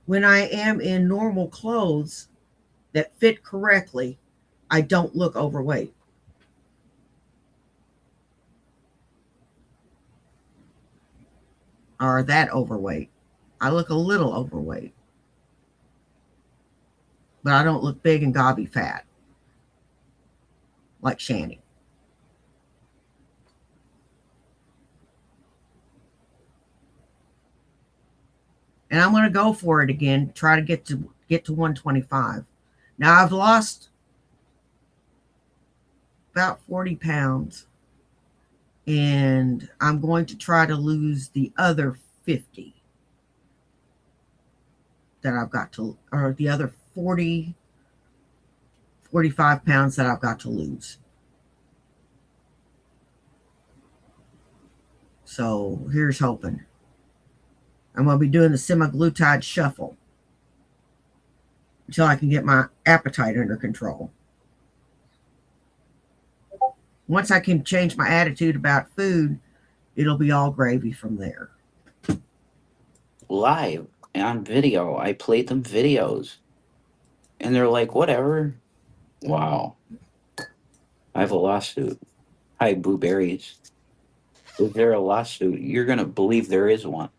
when I am in normal clothes that fit correctly, I don't look overweight. Or that overweight. I look a little overweight. But I don't look big and gobby fat like Shanny. And I'm going to go for it again, try to get to 125. Now I've lost about 40 pounds. And I'm going to try to lose the other 50 that I've got to, or the other 40, 45 pounds that I've got to lose. So here's hoping. I'm going to be doing the semaglutide shuffle until I can get my appetite under control. Once I can change my attitude about food, it'll be all gravy from there. Live on video. I played them videos. And they're like, whatever. Wow. I have a lawsuit. Hi, Blueberries. Is there a lawsuit? You're going to believe there is one.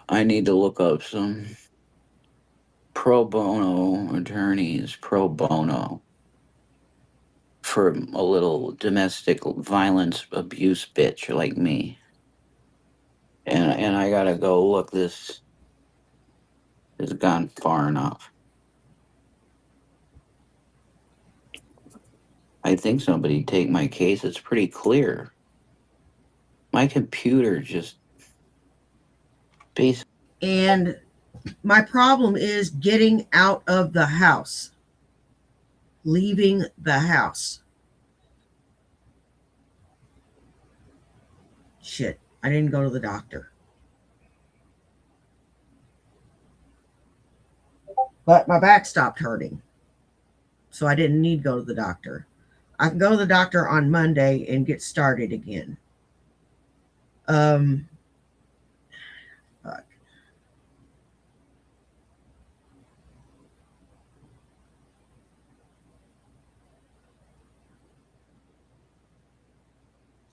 I need to look up some pro bono attorneys, pro bono, for a little domestic violence abuse bitch like me. And I gotta go look, this has gone far enough. I think somebody take my case. It's pretty clear. My computer just basically. And my problem is getting out of the house, leaving the house. Shit, I didn't go to the doctor. But my back stopped hurting, so I didn't need to go to the doctor. I can go to the doctor on Monday and get started again. Fuck.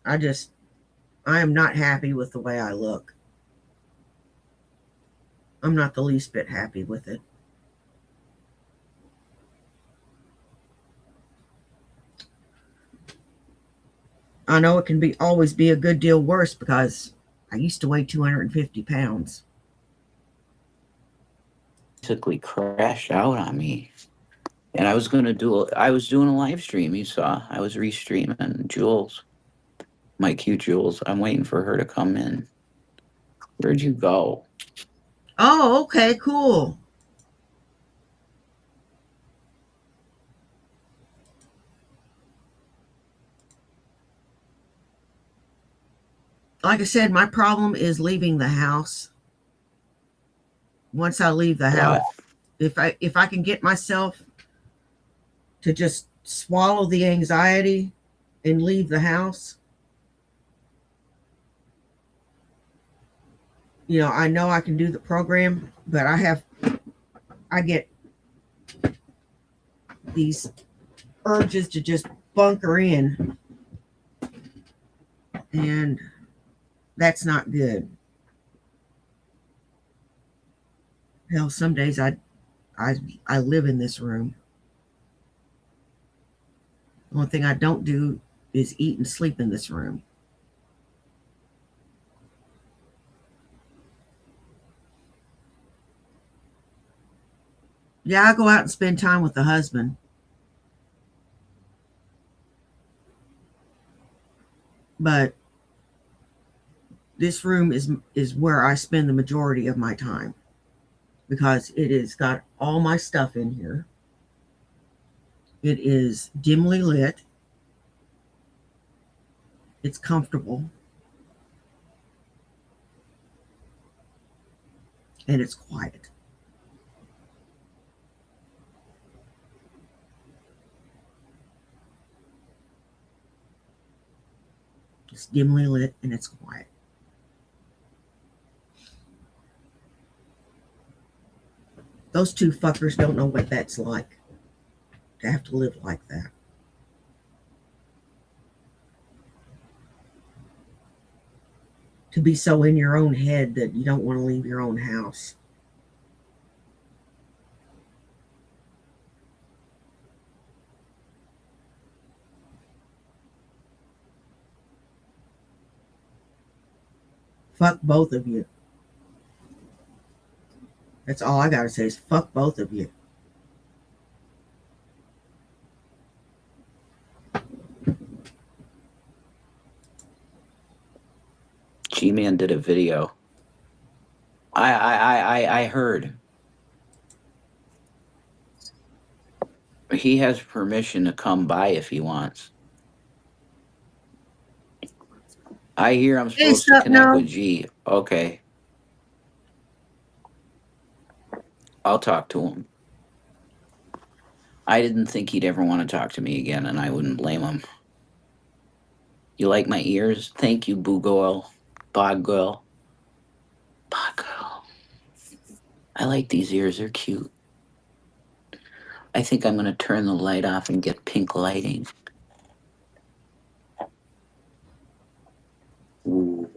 I am not happy with the way I look. I'm not the least bit happy with it. I know it can always be a good deal worse because I used to weigh 250 pounds. Basically crashed out on me. And I was doing a live stream. You saw, I was restreaming Jules, my cute Jules. I'm waiting for her to come in. Where'd you go? Oh, okay, cool. Like I said, my problem is leaving the house. Once I leave the house, if I can get myself to just swallow the anxiety and leave the house, you know I can do the program, but I get these urges to just bunker in, and that's not good. Hell, some days I live in this room. The only thing I don't do is eat and sleep in this room. Yeah, I go out and spend time with the husband. But this room is where I spend the majority of my time, because it has got all my stuff in here. It is dimly lit. It's comfortable. And it's quiet. It's dimly lit and it's quiet. Those two fuckers don't know what that's like, to have to live like that. To be so in your own head that you don't want to leave your own house. Fuck both of you. That's all I gotta say is fuck both of you. did a video. I heard. He has permission to come by if he wants. I hear I'm supposed to connect with G. Okay. I'll talk to him. I didn't think he'd ever want to talk to me again, and I wouldn't blame him. You like my ears? Thank you, Boo Girl. Bog Girl. Bog Girl. I like these ears. They're cute. I think I'm going to turn the light off and get pink lighting. Ooh.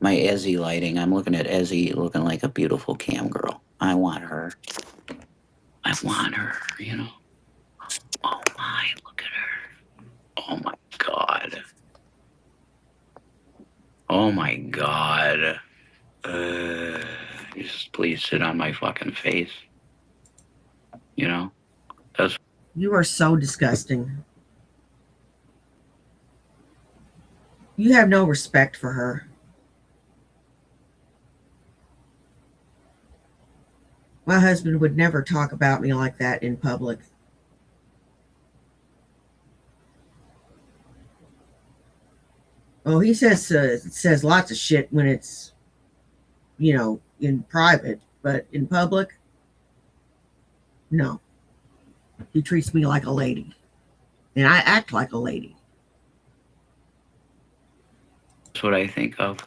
My Ezzy lighting. I'm looking at Ezzy looking like a beautiful cam girl. I want her. I want her, you know. Oh my, look at her. Oh my God. Oh my God. Just please sit on my fucking face. You know? That's. You are so disgusting. You have no respect for her. My husband would never talk about me like that in public. Oh, he says lots of shit when it's, you know, in private, but in public, no. He treats me like a lady, and I act like a lady. That's what I think of.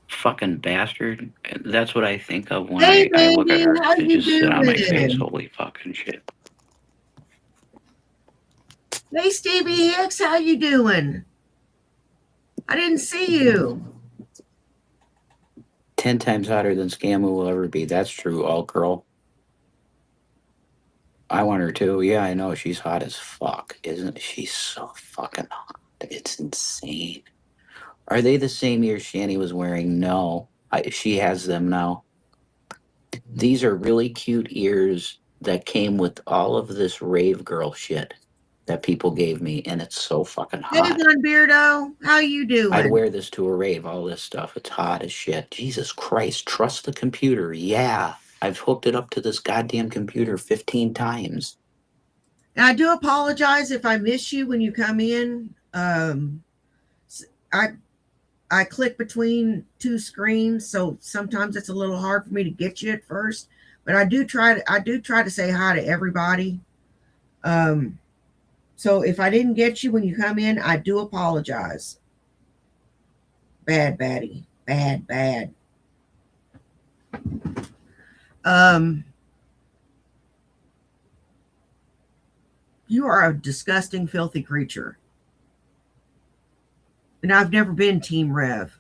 Fucking bastard. That's what I think of when I look at her. To just sit on my face. Holy fucking shit. Hey, Stevie Hicks, how you doing? I didn't see you. 10 times hotter than Scamu will ever be. That's true, all girl. I want her too. Yeah, I know. She's hot as fuck. Isn't she so fucking hot? It's insane. Are they the same ears Shanny was wearing? No. She has them now. These are really cute ears that came with all of this rave girl shit that people gave me, and it's so fucking hot. Hey, Gun Beardo, how you doing? I'd wear this to a rave, all this stuff. It's hot as shit. Jesus Christ, trust the computer. Yeah, I've hooked it up to this goddamn computer 15 times. And I do apologize if I miss you when you come in. I click between two screens, so sometimes it's a little hard for me to get you at first. But I do try to say hi to everybody. So if I didn't get you when you come in, I do apologize. Bad baddie. Bad. You are a disgusting, filthy creature. And I've never been Team Rev.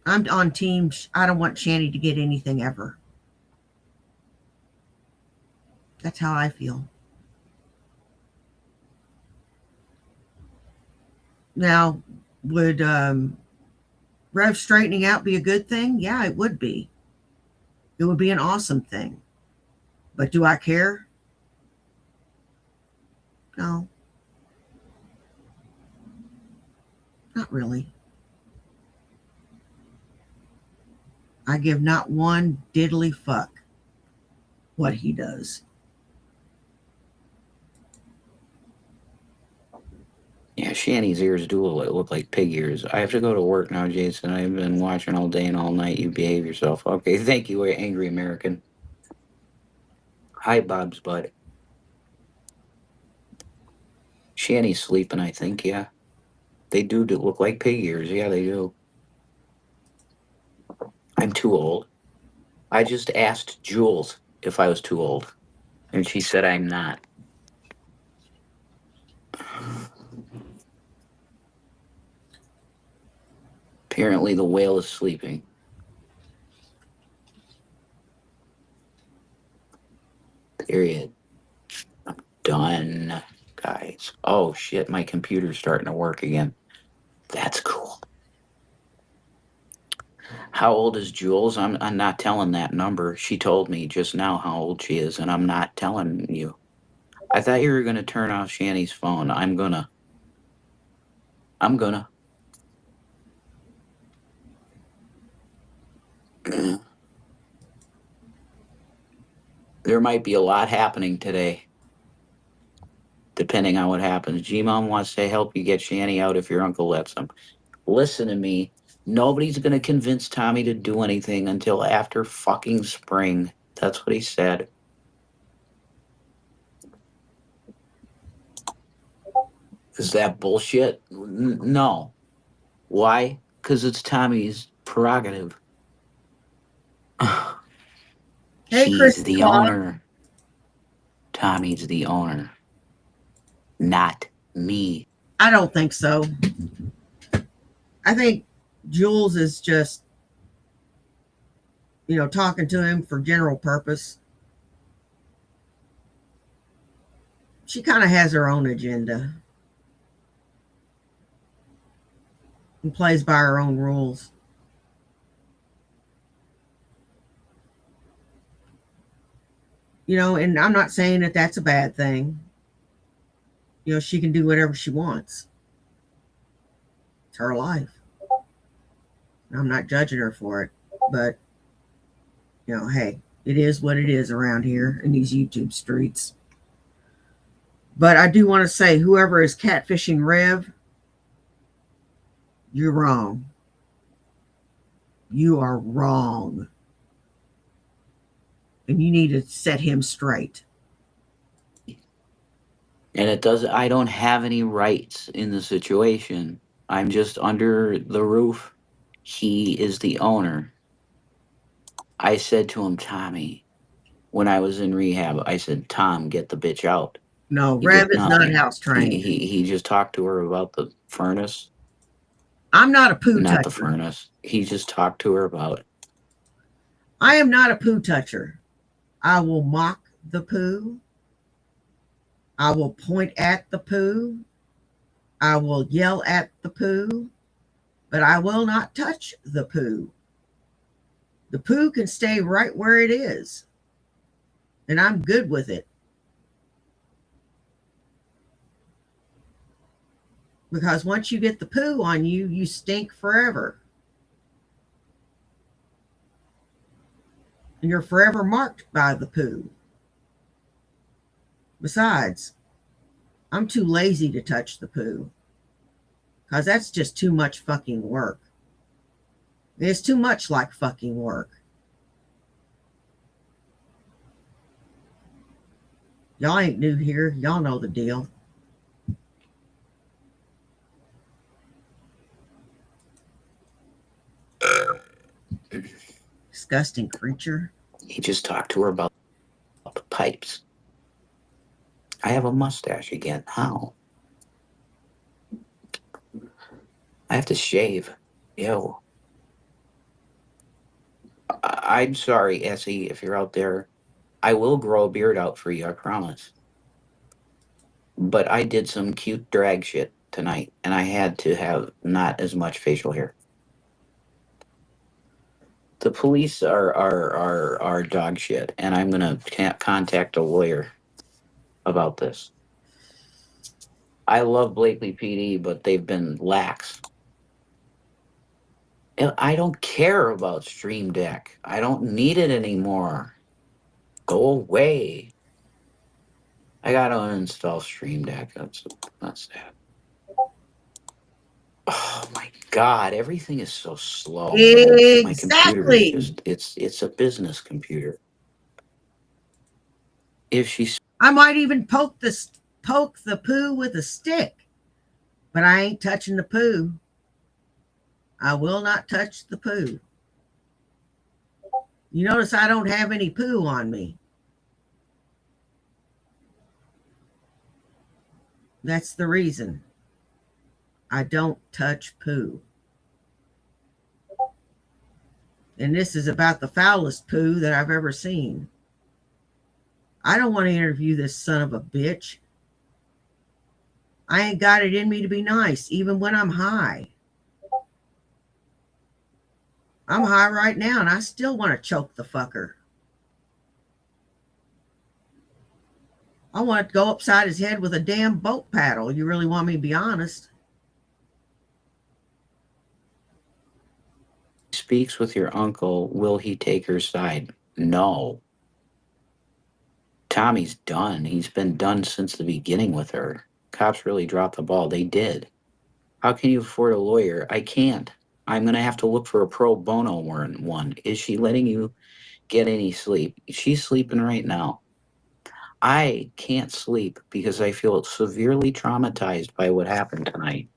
I'm on Team, I don't want Shanny to get anything ever. That's how I feel. Now, would Rev straightening out be a good thing? Yeah, it would be. It would be an awesome thing. But do I care? No. Not really. I give not one diddly fuck what he does. Yeah, Shanny's ears do look like pig ears. I have to go to work now, Jason. I've been watching all day and all night. You behave yourself. Okay, thank you, Angry American. Hi, Bob's bud. Shanny's sleeping, I think, yeah. They do look like pig ears. Yeah, they do. I'm too old. I just asked Jules if I was too old, and she said I'm not. Apparently the whale is sleeping. Period. I'm done, guys. Oh, shit, my computer's starting to work again. That's cool. How old is Jules? I'm not telling that number. She told me just now how old she is, and I'm not telling you. I thought you were going to turn off Shanny's phone. I'm gonna. There might be a lot happening today, depending on what happens. G-Mom wants to help you get Shanny out if your uncle lets him. Listen to me. Nobody's going to convince Tommy to do anything until after fucking spring. That's what he said. Is that bullshit? No. Why? Because it's Tommy's prerogative. Hey, He's Chris the Claus. owner. Tommy's the owner. Not me. I don't think so. I think Jules is just, talking to him for general purpose. She kind of has her own agenda and plays by her own rules. And I'm not saying that that's a bad thing. She can do whatever she wants. It's her life. I'm not judging her for it, but hey, it is what it is around here in these YouTube streets. But I do want to say, whoever is catfishing Rev, you're wrong. You are wrong. And you need to set him straight. And I don't have any rights in the situation. I'm just under the roof. He is the owner. I said to him, Tommy, when I was in rehab, I said, Tom, get the bitch out. No, Rev is not house trained. He just talked to her about the furnace. I'm not a poo toucher. Not the furnace. He just talked to her about it. I am not a poo toucher. I will mock the poo. I will point at the poo. I will yell at the poo. But I will not touch the poo. The poo can stay right where it is. And I'm good with it. Because once you get the poo on you, you stink forever. And you're forever marked by the poo. Besides, I'm too lazy to touch the poo. Because that's just too much fucking work. It's too much like fucking work. Y'all ain't new here. Y'all know the deal. Disgusting creature. He just talked to her about the pipes. I have a mustache again. How? I have to shave. Ew. I'm sorry, Essie, if you're out there. I will grow a beard out for you, I promise. But I did some cute drag shit tonight, and I had to have not as much facial hair. The police are dog shit, and I'm gonna contact a lawyer about this. I love Blakely PD, but they've been lax. I don't care about Stream Deck. I don't need it anymore. Go away. I gotta uninstall Stream Deck. That's sad. Oh my God, everything is so slow. Exactly. My computer is just, it's a business computer. If she's, I might even poke the poo with a stick, but I ain't touching the poo. I will not touch the poo. You notice I don't have any poo on me. That's the reason. I don't touch poo. And this is about the foulest poo that I've ever seen. I don't want to interview this son of a bitch. I ain't got it in me to be nice, even when I'm high. I'm high right now, and I still want to choke the fucker. I want to go upside his head with a damn boat paddle. You really want me to be honest? speaks with your uncle, will he take her side? No. Tommy's done. He's been done since the beginning with her. Cops really dropped the ball. They did. How can you afford a lawyer? I can't. I'm going to have to look for a pro bono one. Is she letting you get any sleep? She's sleeping right now. I can't sleep because I feel severely traumatized by what happened tonight.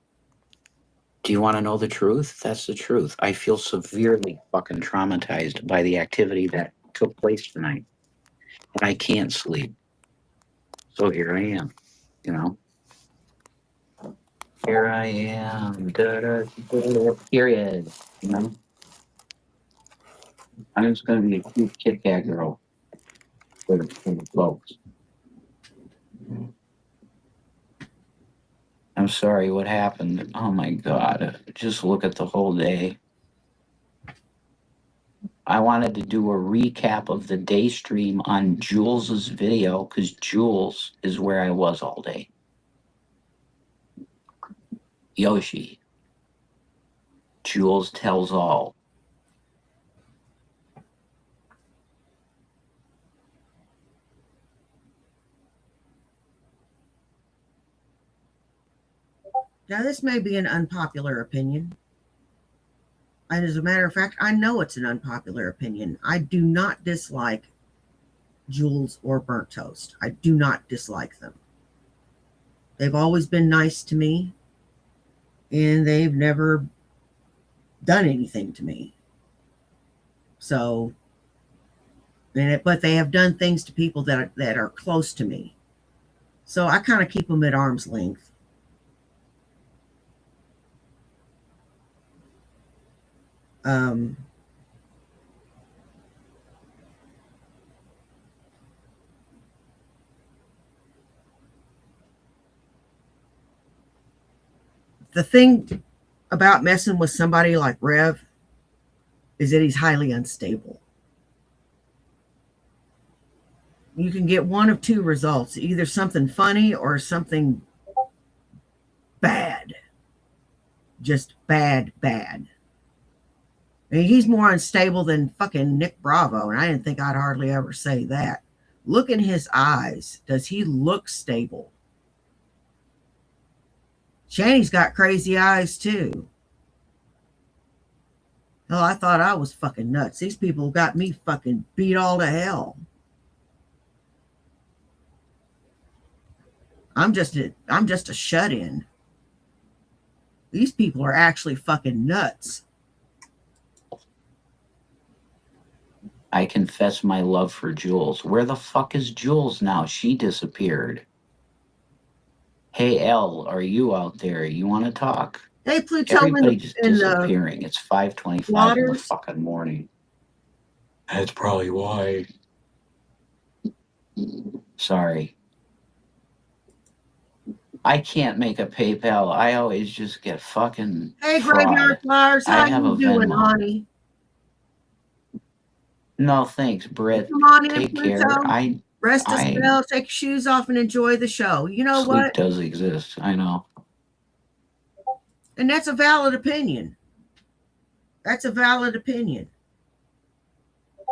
Do you want to know the truth? That's the truth. I feel severely fucking traumatized by the activity that took place tonight. And I can't sleep. So here I am, you know. Here I am. Period. You know? I'm just going to be a cute Kit Kat girl for the folks. I'm sorry, what happened? Oh my God. Just look at the whole day. I wanted to do a recap of the day stream on Jules's video because Jules is where I was all day. Yoshi. Jules tells all. Now, this may be an unpopular opinion. And as a matter of fact, I know it's an unpopular opinion. I do not dislike Jules or Burnt Toast. I do not dislike them. They've always been nice to me, and they've never done anything to me. So, but they have done things to people that are close to me. So I kind of keep them at arm's length. The thing about messing with somebody like Rev is that he's highly unstable. You can get one of two results, either something funny or something bad. Just bad. I mean, he's more unstable than fucking Nick Bravo, and I didn't think I'd hardly ever say that. Look in his eyes. Does he look stable? Shanny's got crazy eyes, too. Hell, I thought I was fucking nuts. These people got me fucking beat all to hell. I'm just a shut-in. These people are actually fucking nuts. I confess my love for Jules. Where the fuck is Jules now? She disappeared. Hey, Elle, are you out there? You want to talk? Hey, Pluto, Everybody just disappearing. It's 5:25 in the fucking morning. That's probably why. Sorry. I can't make a PayPal. I always just get fucking Hey, fraud. Graveyard Flowers, how you doing, honey? No, thanks, Britt. Come on in, Take Pluto. care. Rest a spell, take your shoes off, and enjoy the show. You know Sleep what? does exist. I know. And that's a valid opinion. That's a valid opinion.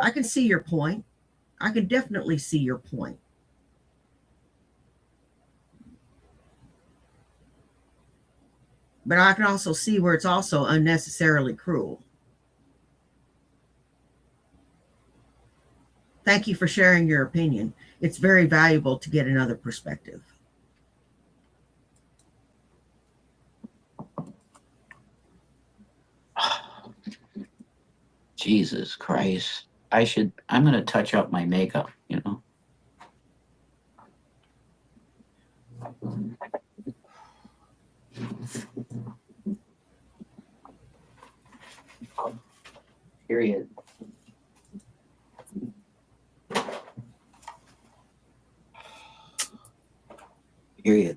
I can see your point. I can definitely see your point. But I can also see where it's also unnecessarily cruel. Thank you for sharing your opinion. It's very valuable to get another perspective. Jesus Christ. I'm going to touch up my makeup, you know? Period. Period.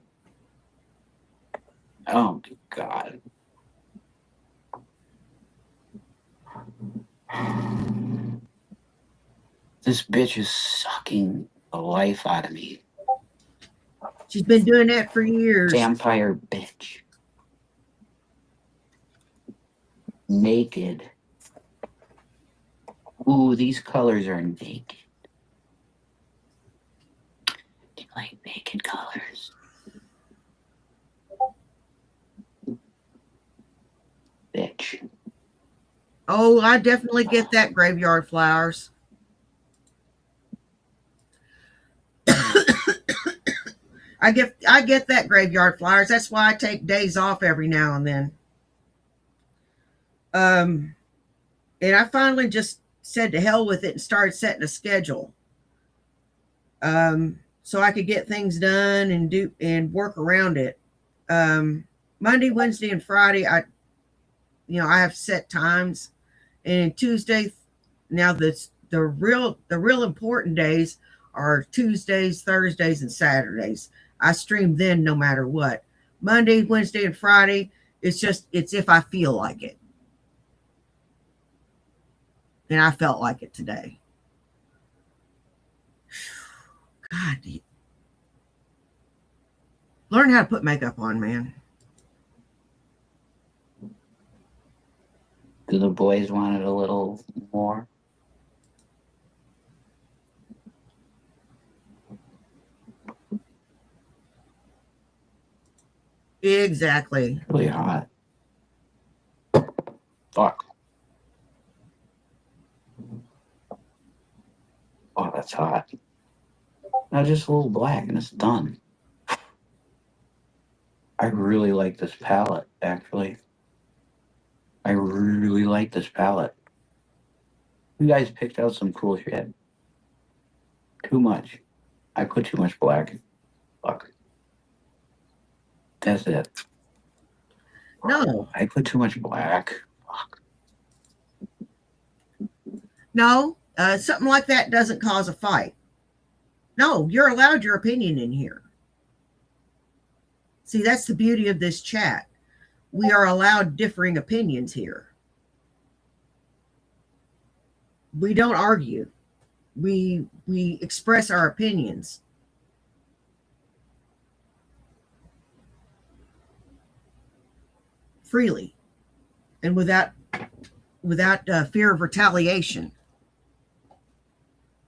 Oh, God. This bitch is sucking the life out of me. She's been doing that for years. Vampire bitch. Naked. Ooh, these colors are naked. Do you like naked colors? Bitch. Oh, I definitely get that, graveyard flowers. I get that, graveyard flowers. That's why I take days off every now and then. And I finally just said to hell with it and started setting a schedule. So I could get things done and work around it. Monday, Wednesday, and Friday, I have set times, and Tuesday. Now the real important days are Tuesdays, Thursdays, and Saturdays. I stream then no matter what. Monday, Wednesday, and Friday, it's if I feel like it. And I felt like it today. God, learn how to put makeup on, man. Do the boys want it a little more? Exactly. Really hot. Fuck. Oh, that's hot. Now just a little black and it's done. I really like this palette, actually. I really like this palette. You guys picked out some cool shit. Too much. I put too much black. Fuck. That's it. No. I put too much black. Fuck. No, something like that doesn't cause a fight. No, you're allowed your opinion in here. See, that's the beauty of this chat. We are allowed differing opinions here. We don't argue. We express our opinions. Freely and without fear of retaliation.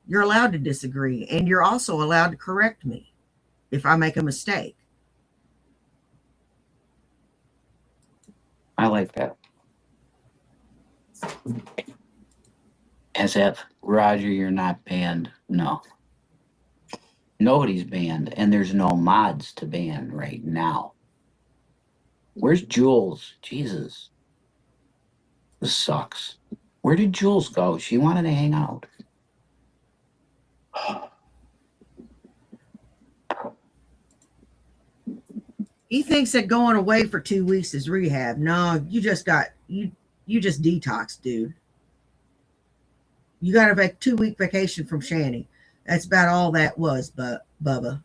You're allowed to disagree, and you're also allowed to correct me if I make a mistake. I like that. As if, Roger, you're not banned. No. Nobody's banned, and there's no mods to ban right now. Where's Jules? Jesus. This sucks. Where did Jules go? She wanted to hang out. He thinks that going away for 2 weeks is rehab. No, you just detoxed, dude. You got a 2-week vacation from Shanny. That's about all that was, but Bubba.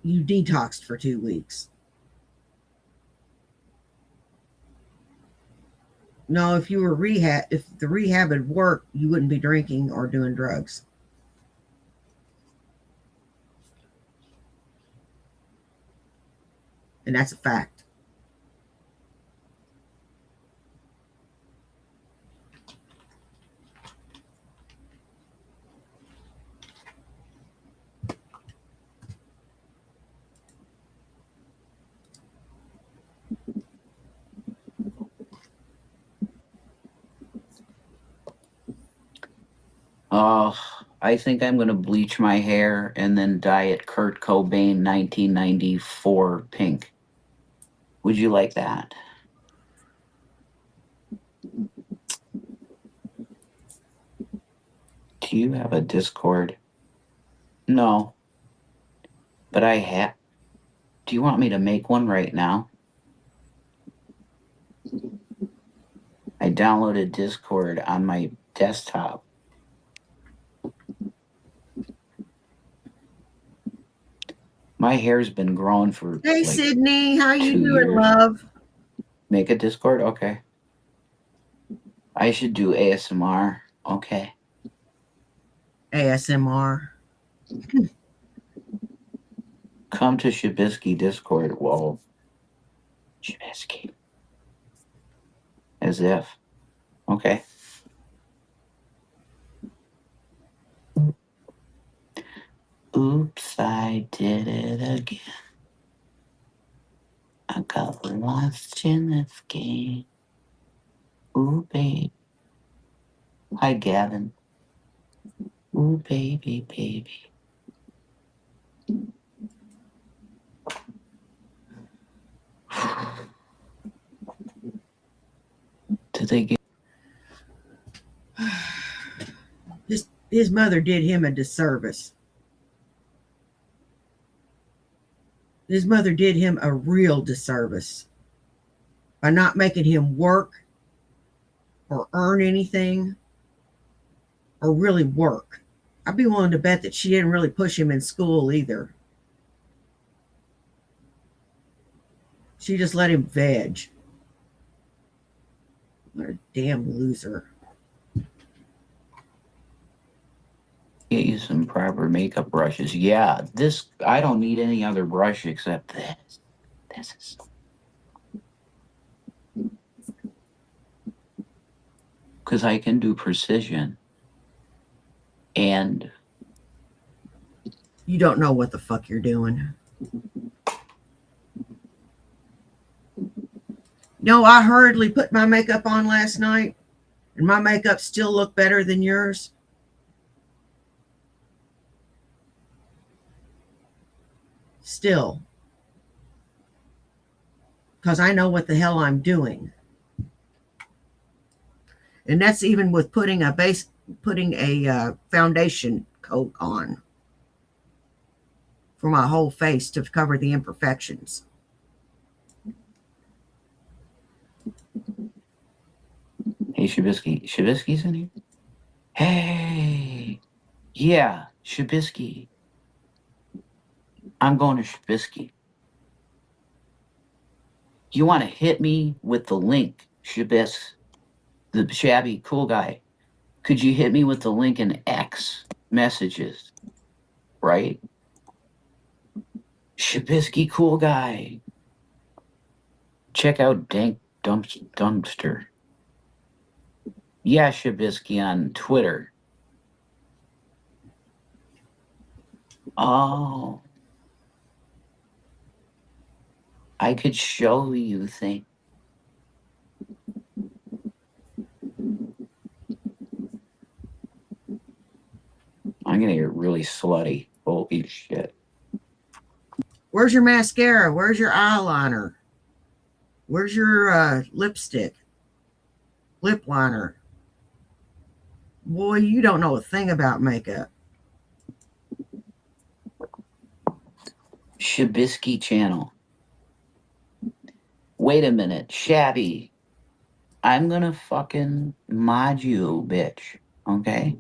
You detoxed for 2 weeks. No, if the rehab had worked, you wouldn't be drinking or doing drugs. And that's a fact. I think I'm going to bleach my hair and then dye it Kurt Cobain 1994 pink. Would you like that? Do you have a Discord? No. But I have. Do you want me to make one right now? I downloaded Discord on my desktop. My hair's been growing for Hey, Sydney, how you doing, love? Make a Discord? Okay. I should do ASMR. Okay. ASMR. Come to Shabisky Discord. Whoa. Shabisky. As if. Okay. Oops, I did it again. I got lost in this game. Ooh, babe. Hi, Gavin. Ooh, baby, baby. Did they get... His mother did him a disservice. His mother did him a real disservice by not making him work or earn anything or really work. I'd be willing to bet that she didn't really push him in school either. She just let him veg. What a damn loser. Get you some proper makeup brushes. Yeah, this, I don't need any other brush except this. This is... Because I can do precision. And... You don't know what the fuck you're doing. No, I hurriedly put my makeup on last night, and my makeup still looked better than yours. Still. Because I know what the hell I'm doing. And that's even with putting a foundation coat on for my whole face to cover the imperfections. Hey, Shabisky. Shabisky's in here? Hey. Yeah, Shabisky. I'm going to Shabisky. You want to hit me with the link, Shabis, the shabby cool guy? Could you hit me with the link in X messages? Right? Shabisky cool guy. Check out Dank Dumpster. Yeah, Shabisky on Twitter. Oh. I could show you things. I'm gonna get really slutty. Holy shit. Where's your mascara? Where's your eyeliner? Where's your lipstick? Lip liner? Boy, you don't know a thing about makeup. Shabisky channel. Wait a minute, Shabby. I'm gonna fucking mod you, bitch. Okay?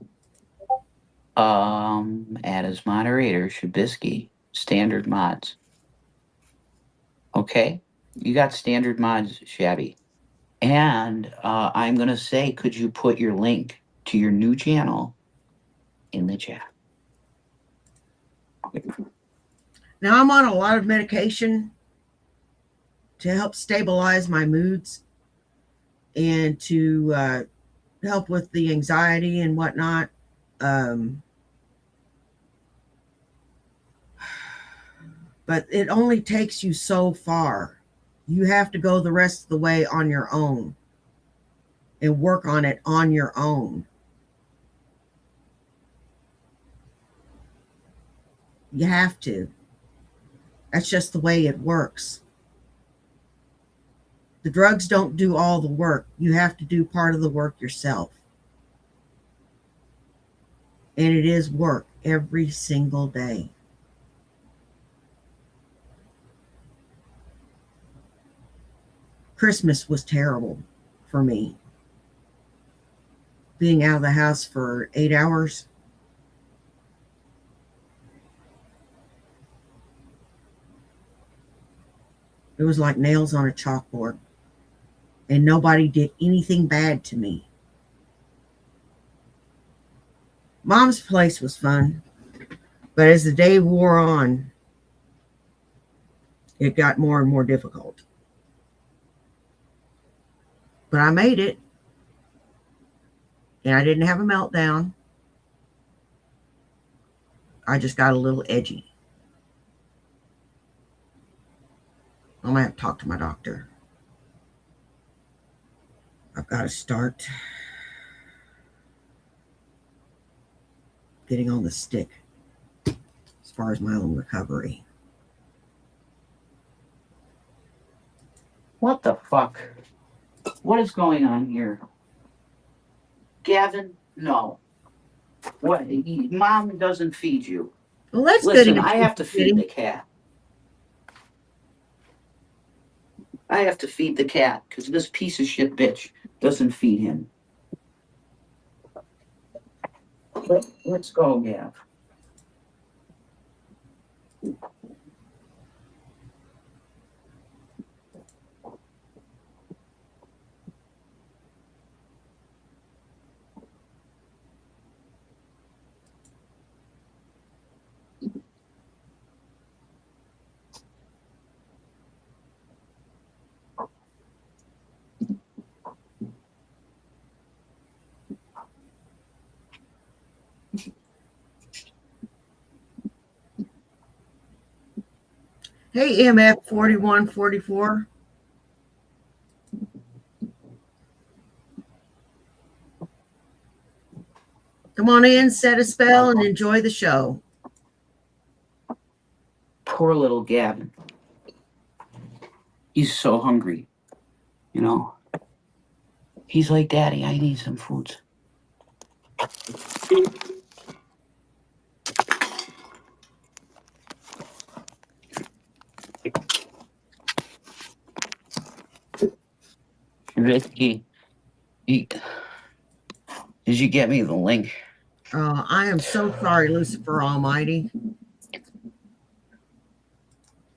Add as moderator, Shabisky. Standard mods. Okay? You got standard mods, Shabby. And I'm gonna say, could you put your link to your new channel in the chat? Okay. Now I'm on a lot of medication to help stabilize my moods and to help with the anxiety and whatnot. But it only takes you so far. You have to go the rest of the way on your own and work on it on your own. You have to. That's just the way it works. The drugs don't do all the work. You have to do part of the work yourself. And it is work every single day. Christmas was terrible for me. Being out of the house for 8 hours. It was like nails on a chalkboard. And nobody did anything bad to me. Mom's place was fun. But as the day wore on, it got more and more difficult. But I made it. And I didn't have a meltdown. I just got a little edgy. I'm going to have to talk to my doctor. I've got to start getting on the stick as far as my own recovery. What the fuck? What is going on here? Gavin, no. What? Mom doesn't feed you. Well, that's Listen, good. I have to feed the cat. I have to feed the cat because this piece of shit bitch doesn't feed him. Let's go, Gav. Hey, MF 4144. Come on in, set a spell, and enjoy the show. Poor little Gavin. He's so hungry. You know? He's like, Daddy, I need some food. Ricky, did you get me the link? I am so sorry, Lucifer Almighty.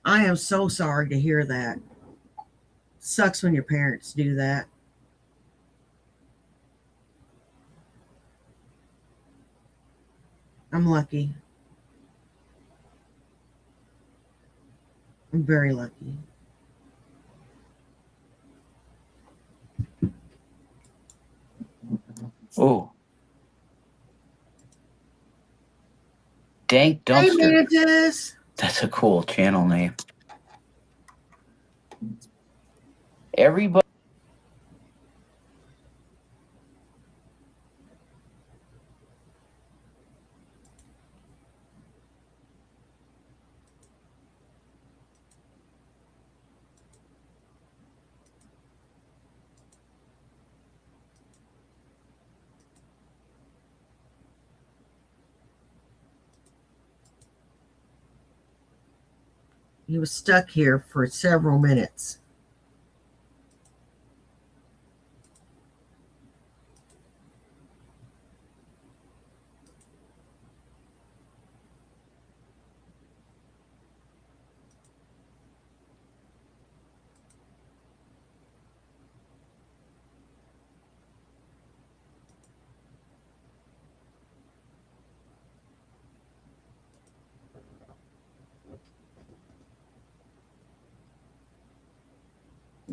I am so sorry to hear that. Sucks when your parents do that. I'm lucky. I'm very lucky. Oh. Dank Dumpster. Hey, Mantis. That's a cool channel name. Everybody. He was stuck here for several minutes.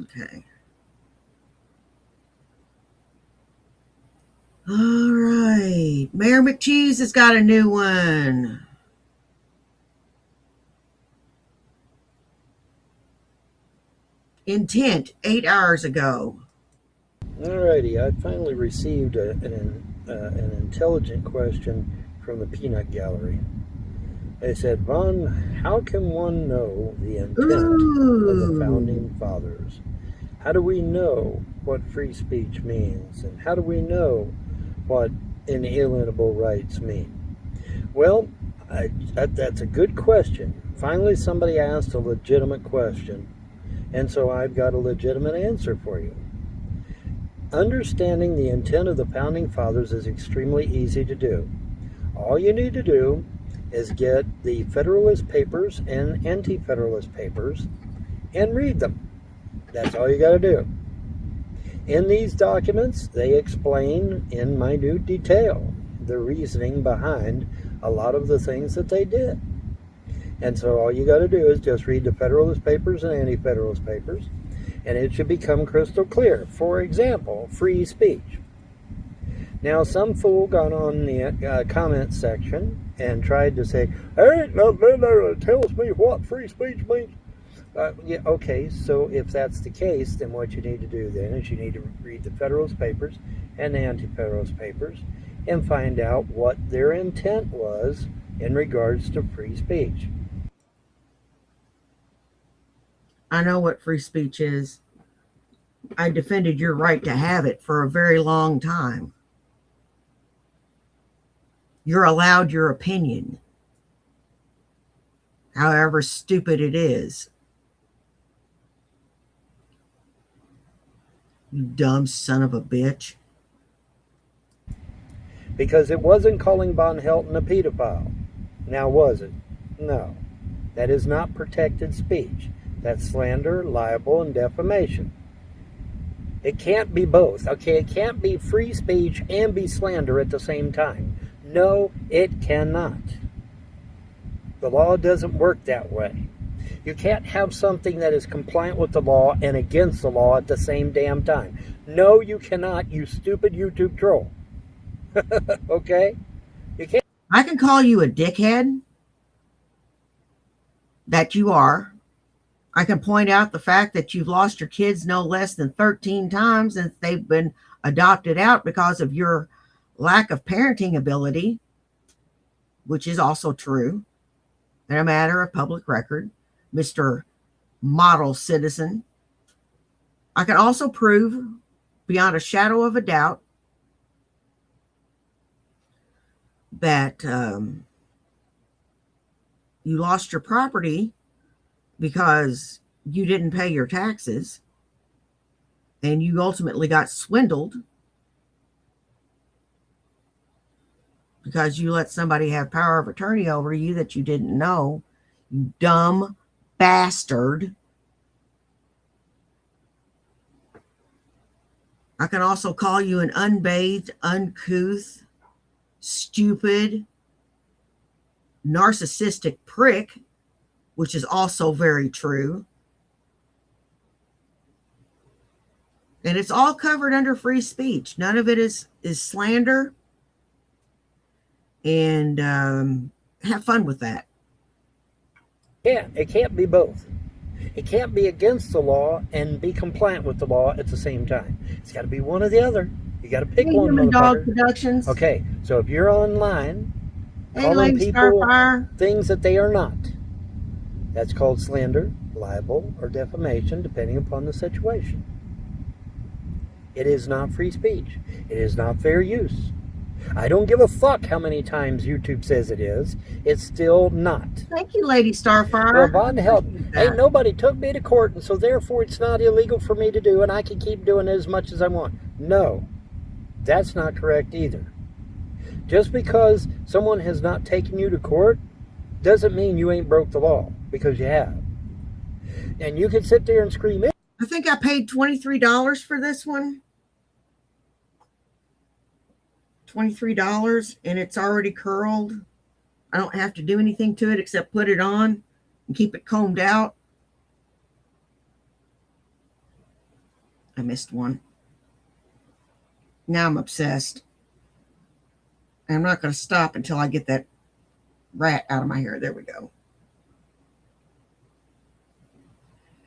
Okay. All right. Mayor McCheese has got a new one. Intent, 8 hours ago. Alrighty, I finally received an intelligent question from the Peanut Gallery. They said, Von, how can one know the intent of the Founding Fathers? How do we know what free speech means? And how do we know what inalienable rights mean? Well, that's a good question. Finally, somebody asked a legitimate question, and so I've got a legitimate answer for you. Understanding the intent of the Founding Fathers is extremely easy to do. All you need to do is get the Federalist Papers and Anti-Federalist Papers and read them. That's all you got to do. In these documents, they explain in minute detail the reasoning behind a lot of the things that they did. And so all you got to do is just read the Federalist Papers and Anti-Federalist Papers and it should become crystal clear. For example, free speech. Now, some fool got on the comment section and tried to say, there ain't nothing there that tells me what free speech means. Yeah, okay, so if that's the case, then what you need to do then is you need to read the Federalist Papers and the Anti-Federalist Papers and find out what their intent was in regards to free speech. I know what free speech is. I defended your right to have it for a very long time. You're allowed your opinion, however stupid it is. You dumb son of a bitch. Because it wasn't calling Vonhelton a pedophile. Now, was it? No. That is not protected speech. That's slander, libel, and defamation. It can't be both. Okay, it can't be free speech and be slander at the same time. No, it cannot. The law doesn't work that way. You can't have something that is compliant with the law and against the law at the same damn time. No, you cannot, you stupid YouTube troll. Okay? You can't. I can call you a dickhead. That you are. I can point out the fact that you've lost your kids no less than 13 times since they've been adopted out because of your lack of parenting ability, which is also true. And a matter of public record, Mr. Model Citizen. I can also prove beyond a shadow of a doubt that you lost your property because you didn't pay your taxes and you ultimately got swindled because you let somebody have power of attorney over you that you didn't know, you dumb bastard. I can also call you an unbathed, uncouth, stupid, narcissistic prick, which is also very true. And it's all covered under free speech. None of it is slander. And have fun with that. Yeah, it can't be both. It can't be against the law and be compliant with the law at the same time. It's got to be one or the other. You got to pick one. Human Dog Productions. Okay, so if you're online, hey, calling people Starfire. Things that they are not, that's called slander, libel, or defamation, depending upon the situation. It is not free speech. It is not fair use. I don't give a fuck how many times YouTube says it is. It's still not. Thank you, Lady Starfire. Well, Vonhelton, ain't nobody took me to court, and so therefore it's not illegal for me to do, and I can keep doing it as much as I want. No, that's not correct either. Just because someone has not taken you to court doesn't mean you ain't broke the law, because you have. And you can sit there and scream it. I think I paid $23 for this one. $23, and it's already curled. I don't have to do anything to it except put it on and keep it combed out. I missed one. Now I'm obsessed. And I'm not going to stop until I get that rat out of my hair. There we go.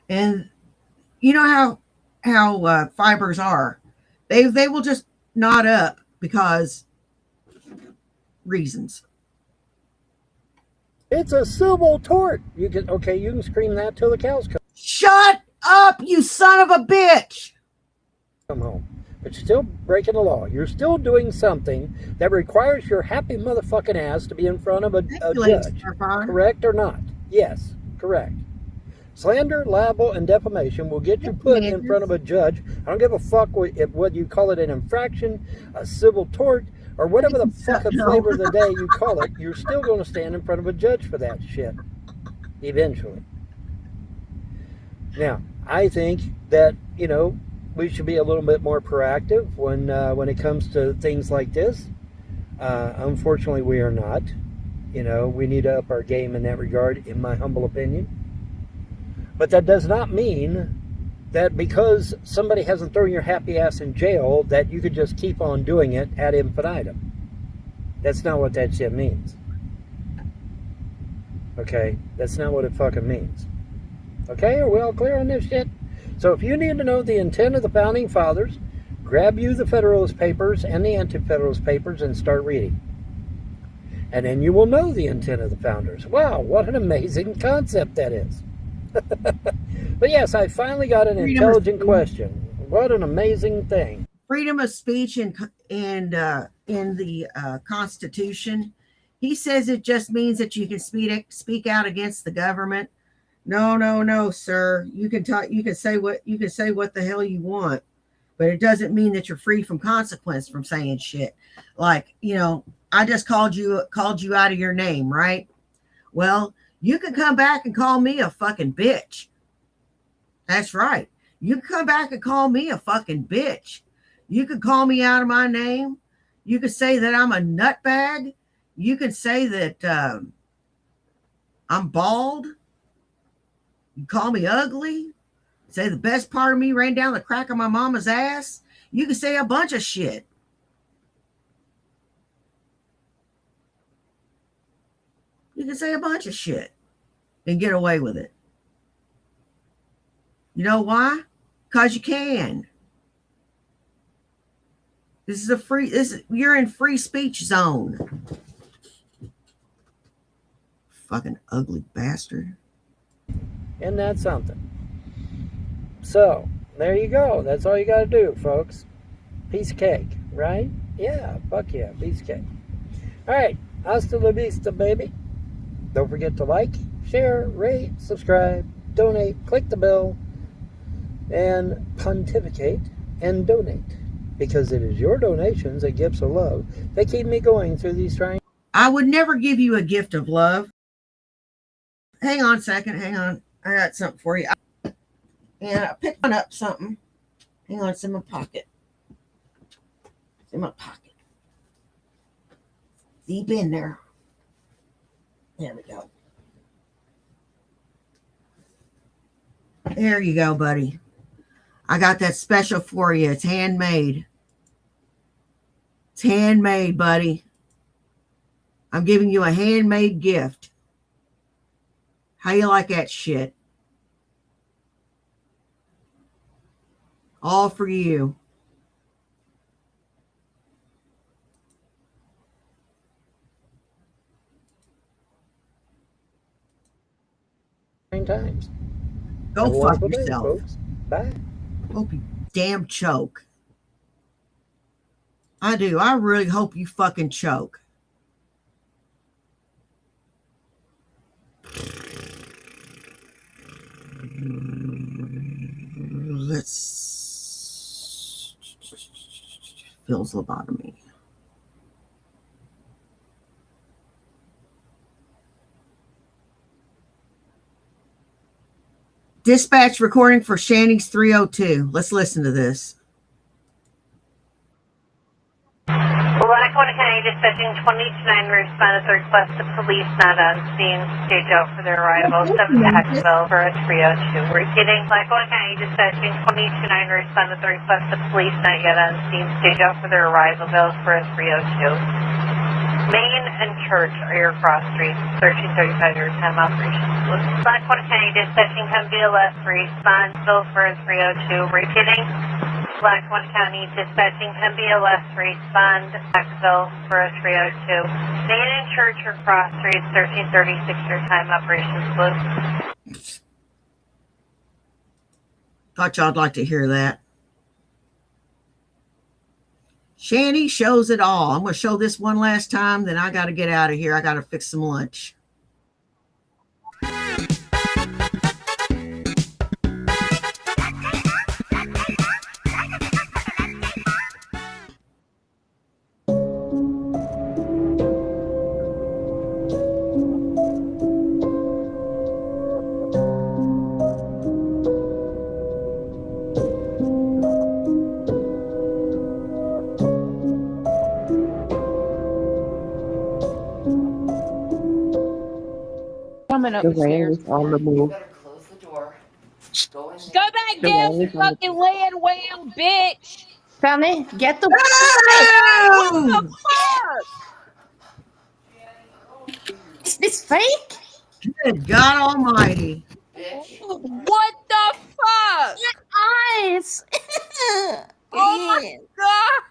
And you know how fibers are. They will just knot up because reasons. It's a civil tort. You can scream that till the cows come. Shut up, you son of a bitch! Come home. But you're still breaking the law. You're still doing something that requires your happy motherfucking ass to be in front of a judge. Correct or not? Yes, correct. Slander, libel, and defamation will get you put in front of a judge. I don't give a fuck whether you call it an infraction, a civil tort, or whatever the fucking flavor of the day you call it. You're still going to stand in front of a judge for that shit. Eventually. Now, I think that, we should be a little bit more proactive when it comes to things like this. Unfortunately, we are not. We need to up our game in that regard, in my humble opinion. But that does not mean that because somebody hasn't thrown your happy ass in jail, that you could just keep on doing it ad infinitum. That's not what that shit means. Okay? That's not what it fucking means. Okay? Are we all clear on this shit? So if you need to know the intent of the Founding Fathers, grab you the Federalist Papers and the Anti-Federalist Papers and start reading. And then you will know the intent of the Founders. Wow, what an amazing concept that is. But yes, I finally got an intelligent question. What an amazing thing. Freedom of speech in the Constitution. He says it just means that you can speak out against the government. No, sir. You can say what the hell you want, but it doesn't mean that you're free from consequence from saying shit. Like, I just called you out of your name, right? Well, you can come back and call me a fucking bitch. That's right. You can come back and call me a fucking bitch. You can call me out of my name. You can say that I'm a nutbag. You can say that I'm bald. You call me ugly. Say the best part of me ran down the crack of my mama's ass. You can say a bunch of shit. You can say a bunch of shit and get away with it. You know why? Because you can. You're in free speech zone. Fucking ugly bastard. Isn't that something? So, there you go. That's all you got to do, folks. Piece of cake, right? Yeah, fuck yeah, piece of cake. All right, hasta la vista, baby. Don't forget to like, share, rate, subscribe, donate, click the bell, and pontificate and donate. Because it is your donations and gifts of love that keep me going through these trying. I would never give you a gift of love. Hang on a second. Hang on. I got something for you. And I picked up something. Hang on. It's in my pocket. It's in my pocket. Deep in there. There we go. There you go, buddy. I got that special for you. It's handmade. It's handmade, buddy. I'm giving you a handmade gift. How you like that shit? All for you. Times. Go fuck yourself. Folks. Bye. Hope you damn choke. I do. I really hope you fucking choke. Let's Phil's lobotomy. Dispatch recording for Shanny's 302. Let's listen to this. Lackawanna County dispatching 2029 responded to request the police not on scene stage out for their arrival. 7 Hackville for a 302. Repeating, Lackawanna County dispatching 2029 responded to request the police not yet on scene stage out for their arrival for a 302. Main and Church are your cross streets. 1335 your time operations. Lackawanna County dispatching Hempville respond for a 302. Repeating. Lackawanna County dispatching MBLS respond Hackville for a 302. Main and Church or Cross Streets 1336 your time operations closed. Thought y'all'd like to hear that. Shanny shows it all. I'm going to show this one last time, then I got to get out of here. I got to fix some lunch. Coming up the stairs. On the move. Go back down the fucking land whale, bitch. Shanny, get the What the fuck? Is this fake? Good God Almighty! What the fuck? Eyes. Oh my god!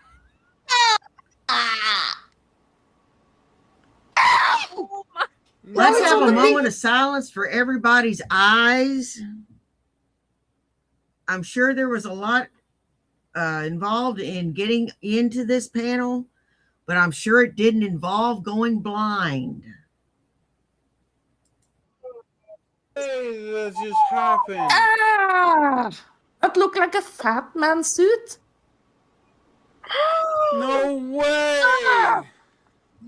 Oh my. Let's have a moment of silence for everybody's eyes. I'm sure there was a lot involved in getting into this panel, but I'm sure it didn't involve going blind. Hey, that just happened. Ah, that looked like a fat man suit. No way!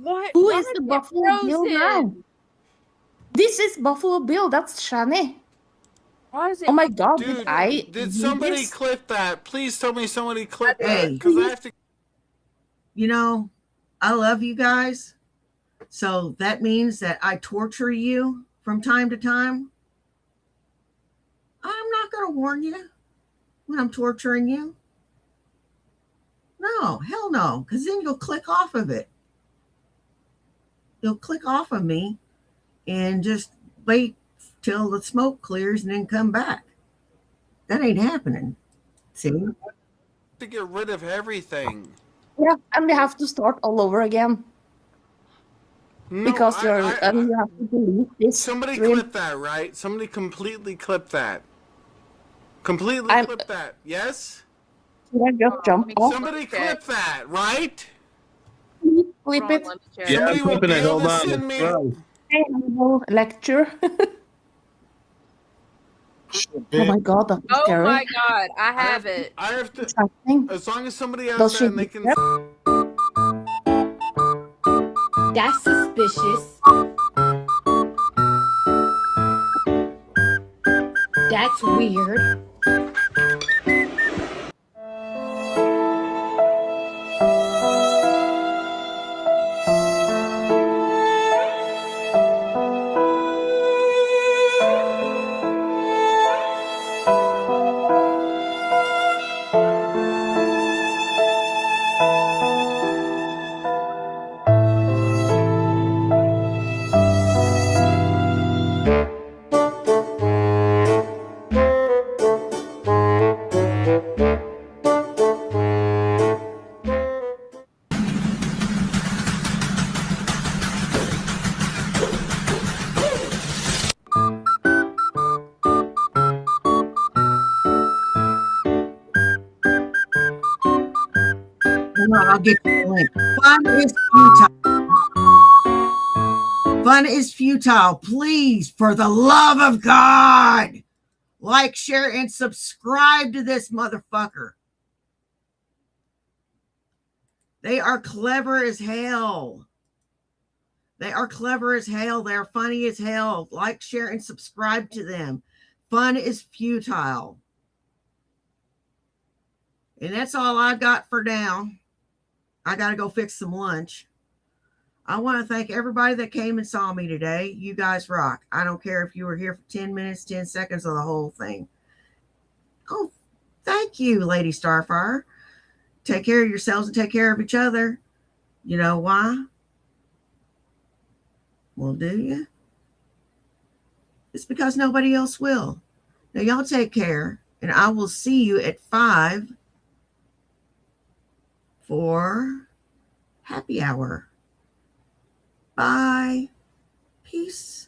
What? Who Why is the did it Buffalo Bill frozen? now? This is Buffalo Bill. That's Shanny. Why is it? Oh my god, Dude, did did somebody this? clip that? Please tell me somebody clipped that. Hey. Because I have to. You know, I love you guys. So that means that I torture you from time to time. I'm not going to warn you when I'm torturing you. No, hell no, because then you'll click off of it. You'll click off of me and just wait till the smoke clears and then come back. That ain't happening. See? To get rid of everything. Yeah, and we have to start all over again. No, Because you have to delete this. Somebody stream. clipped that, right? Somebody completely clipped that. Completely clipped that. Yes? Should I just jump off? Somebody clipped that, right? Clip it. Yeah, I'm clipping it. Hold on. Send me. Lecture. Oh my god, that's Oh scary. my god, I have it. I have to. Something. As long as somebody Does else she and they can. That's suspicious. That's weird. I'll get the link. Fun is futile. Fun is futile. Please, for the love of God, like, share, and subscribe to this motherfucker. They are clever as hell. They are clever as hell. They are funny as hell. Like, share, and subscribe to them. Fun is futile. And that's all I got for now. I got to go fix some lunch. I want to thank everybody that came and saw me today. You guys rock. I don't care if you were here for 10 minutes, 10 seconds, or the whole thing. Oh, thank you, Lady Starfire. Take care of yourselves and take care of each other. You know why? Well, do you? It's because nobody else will. Now, y'all take care, and I will see you at 5 for happy hour. Bye. Peace.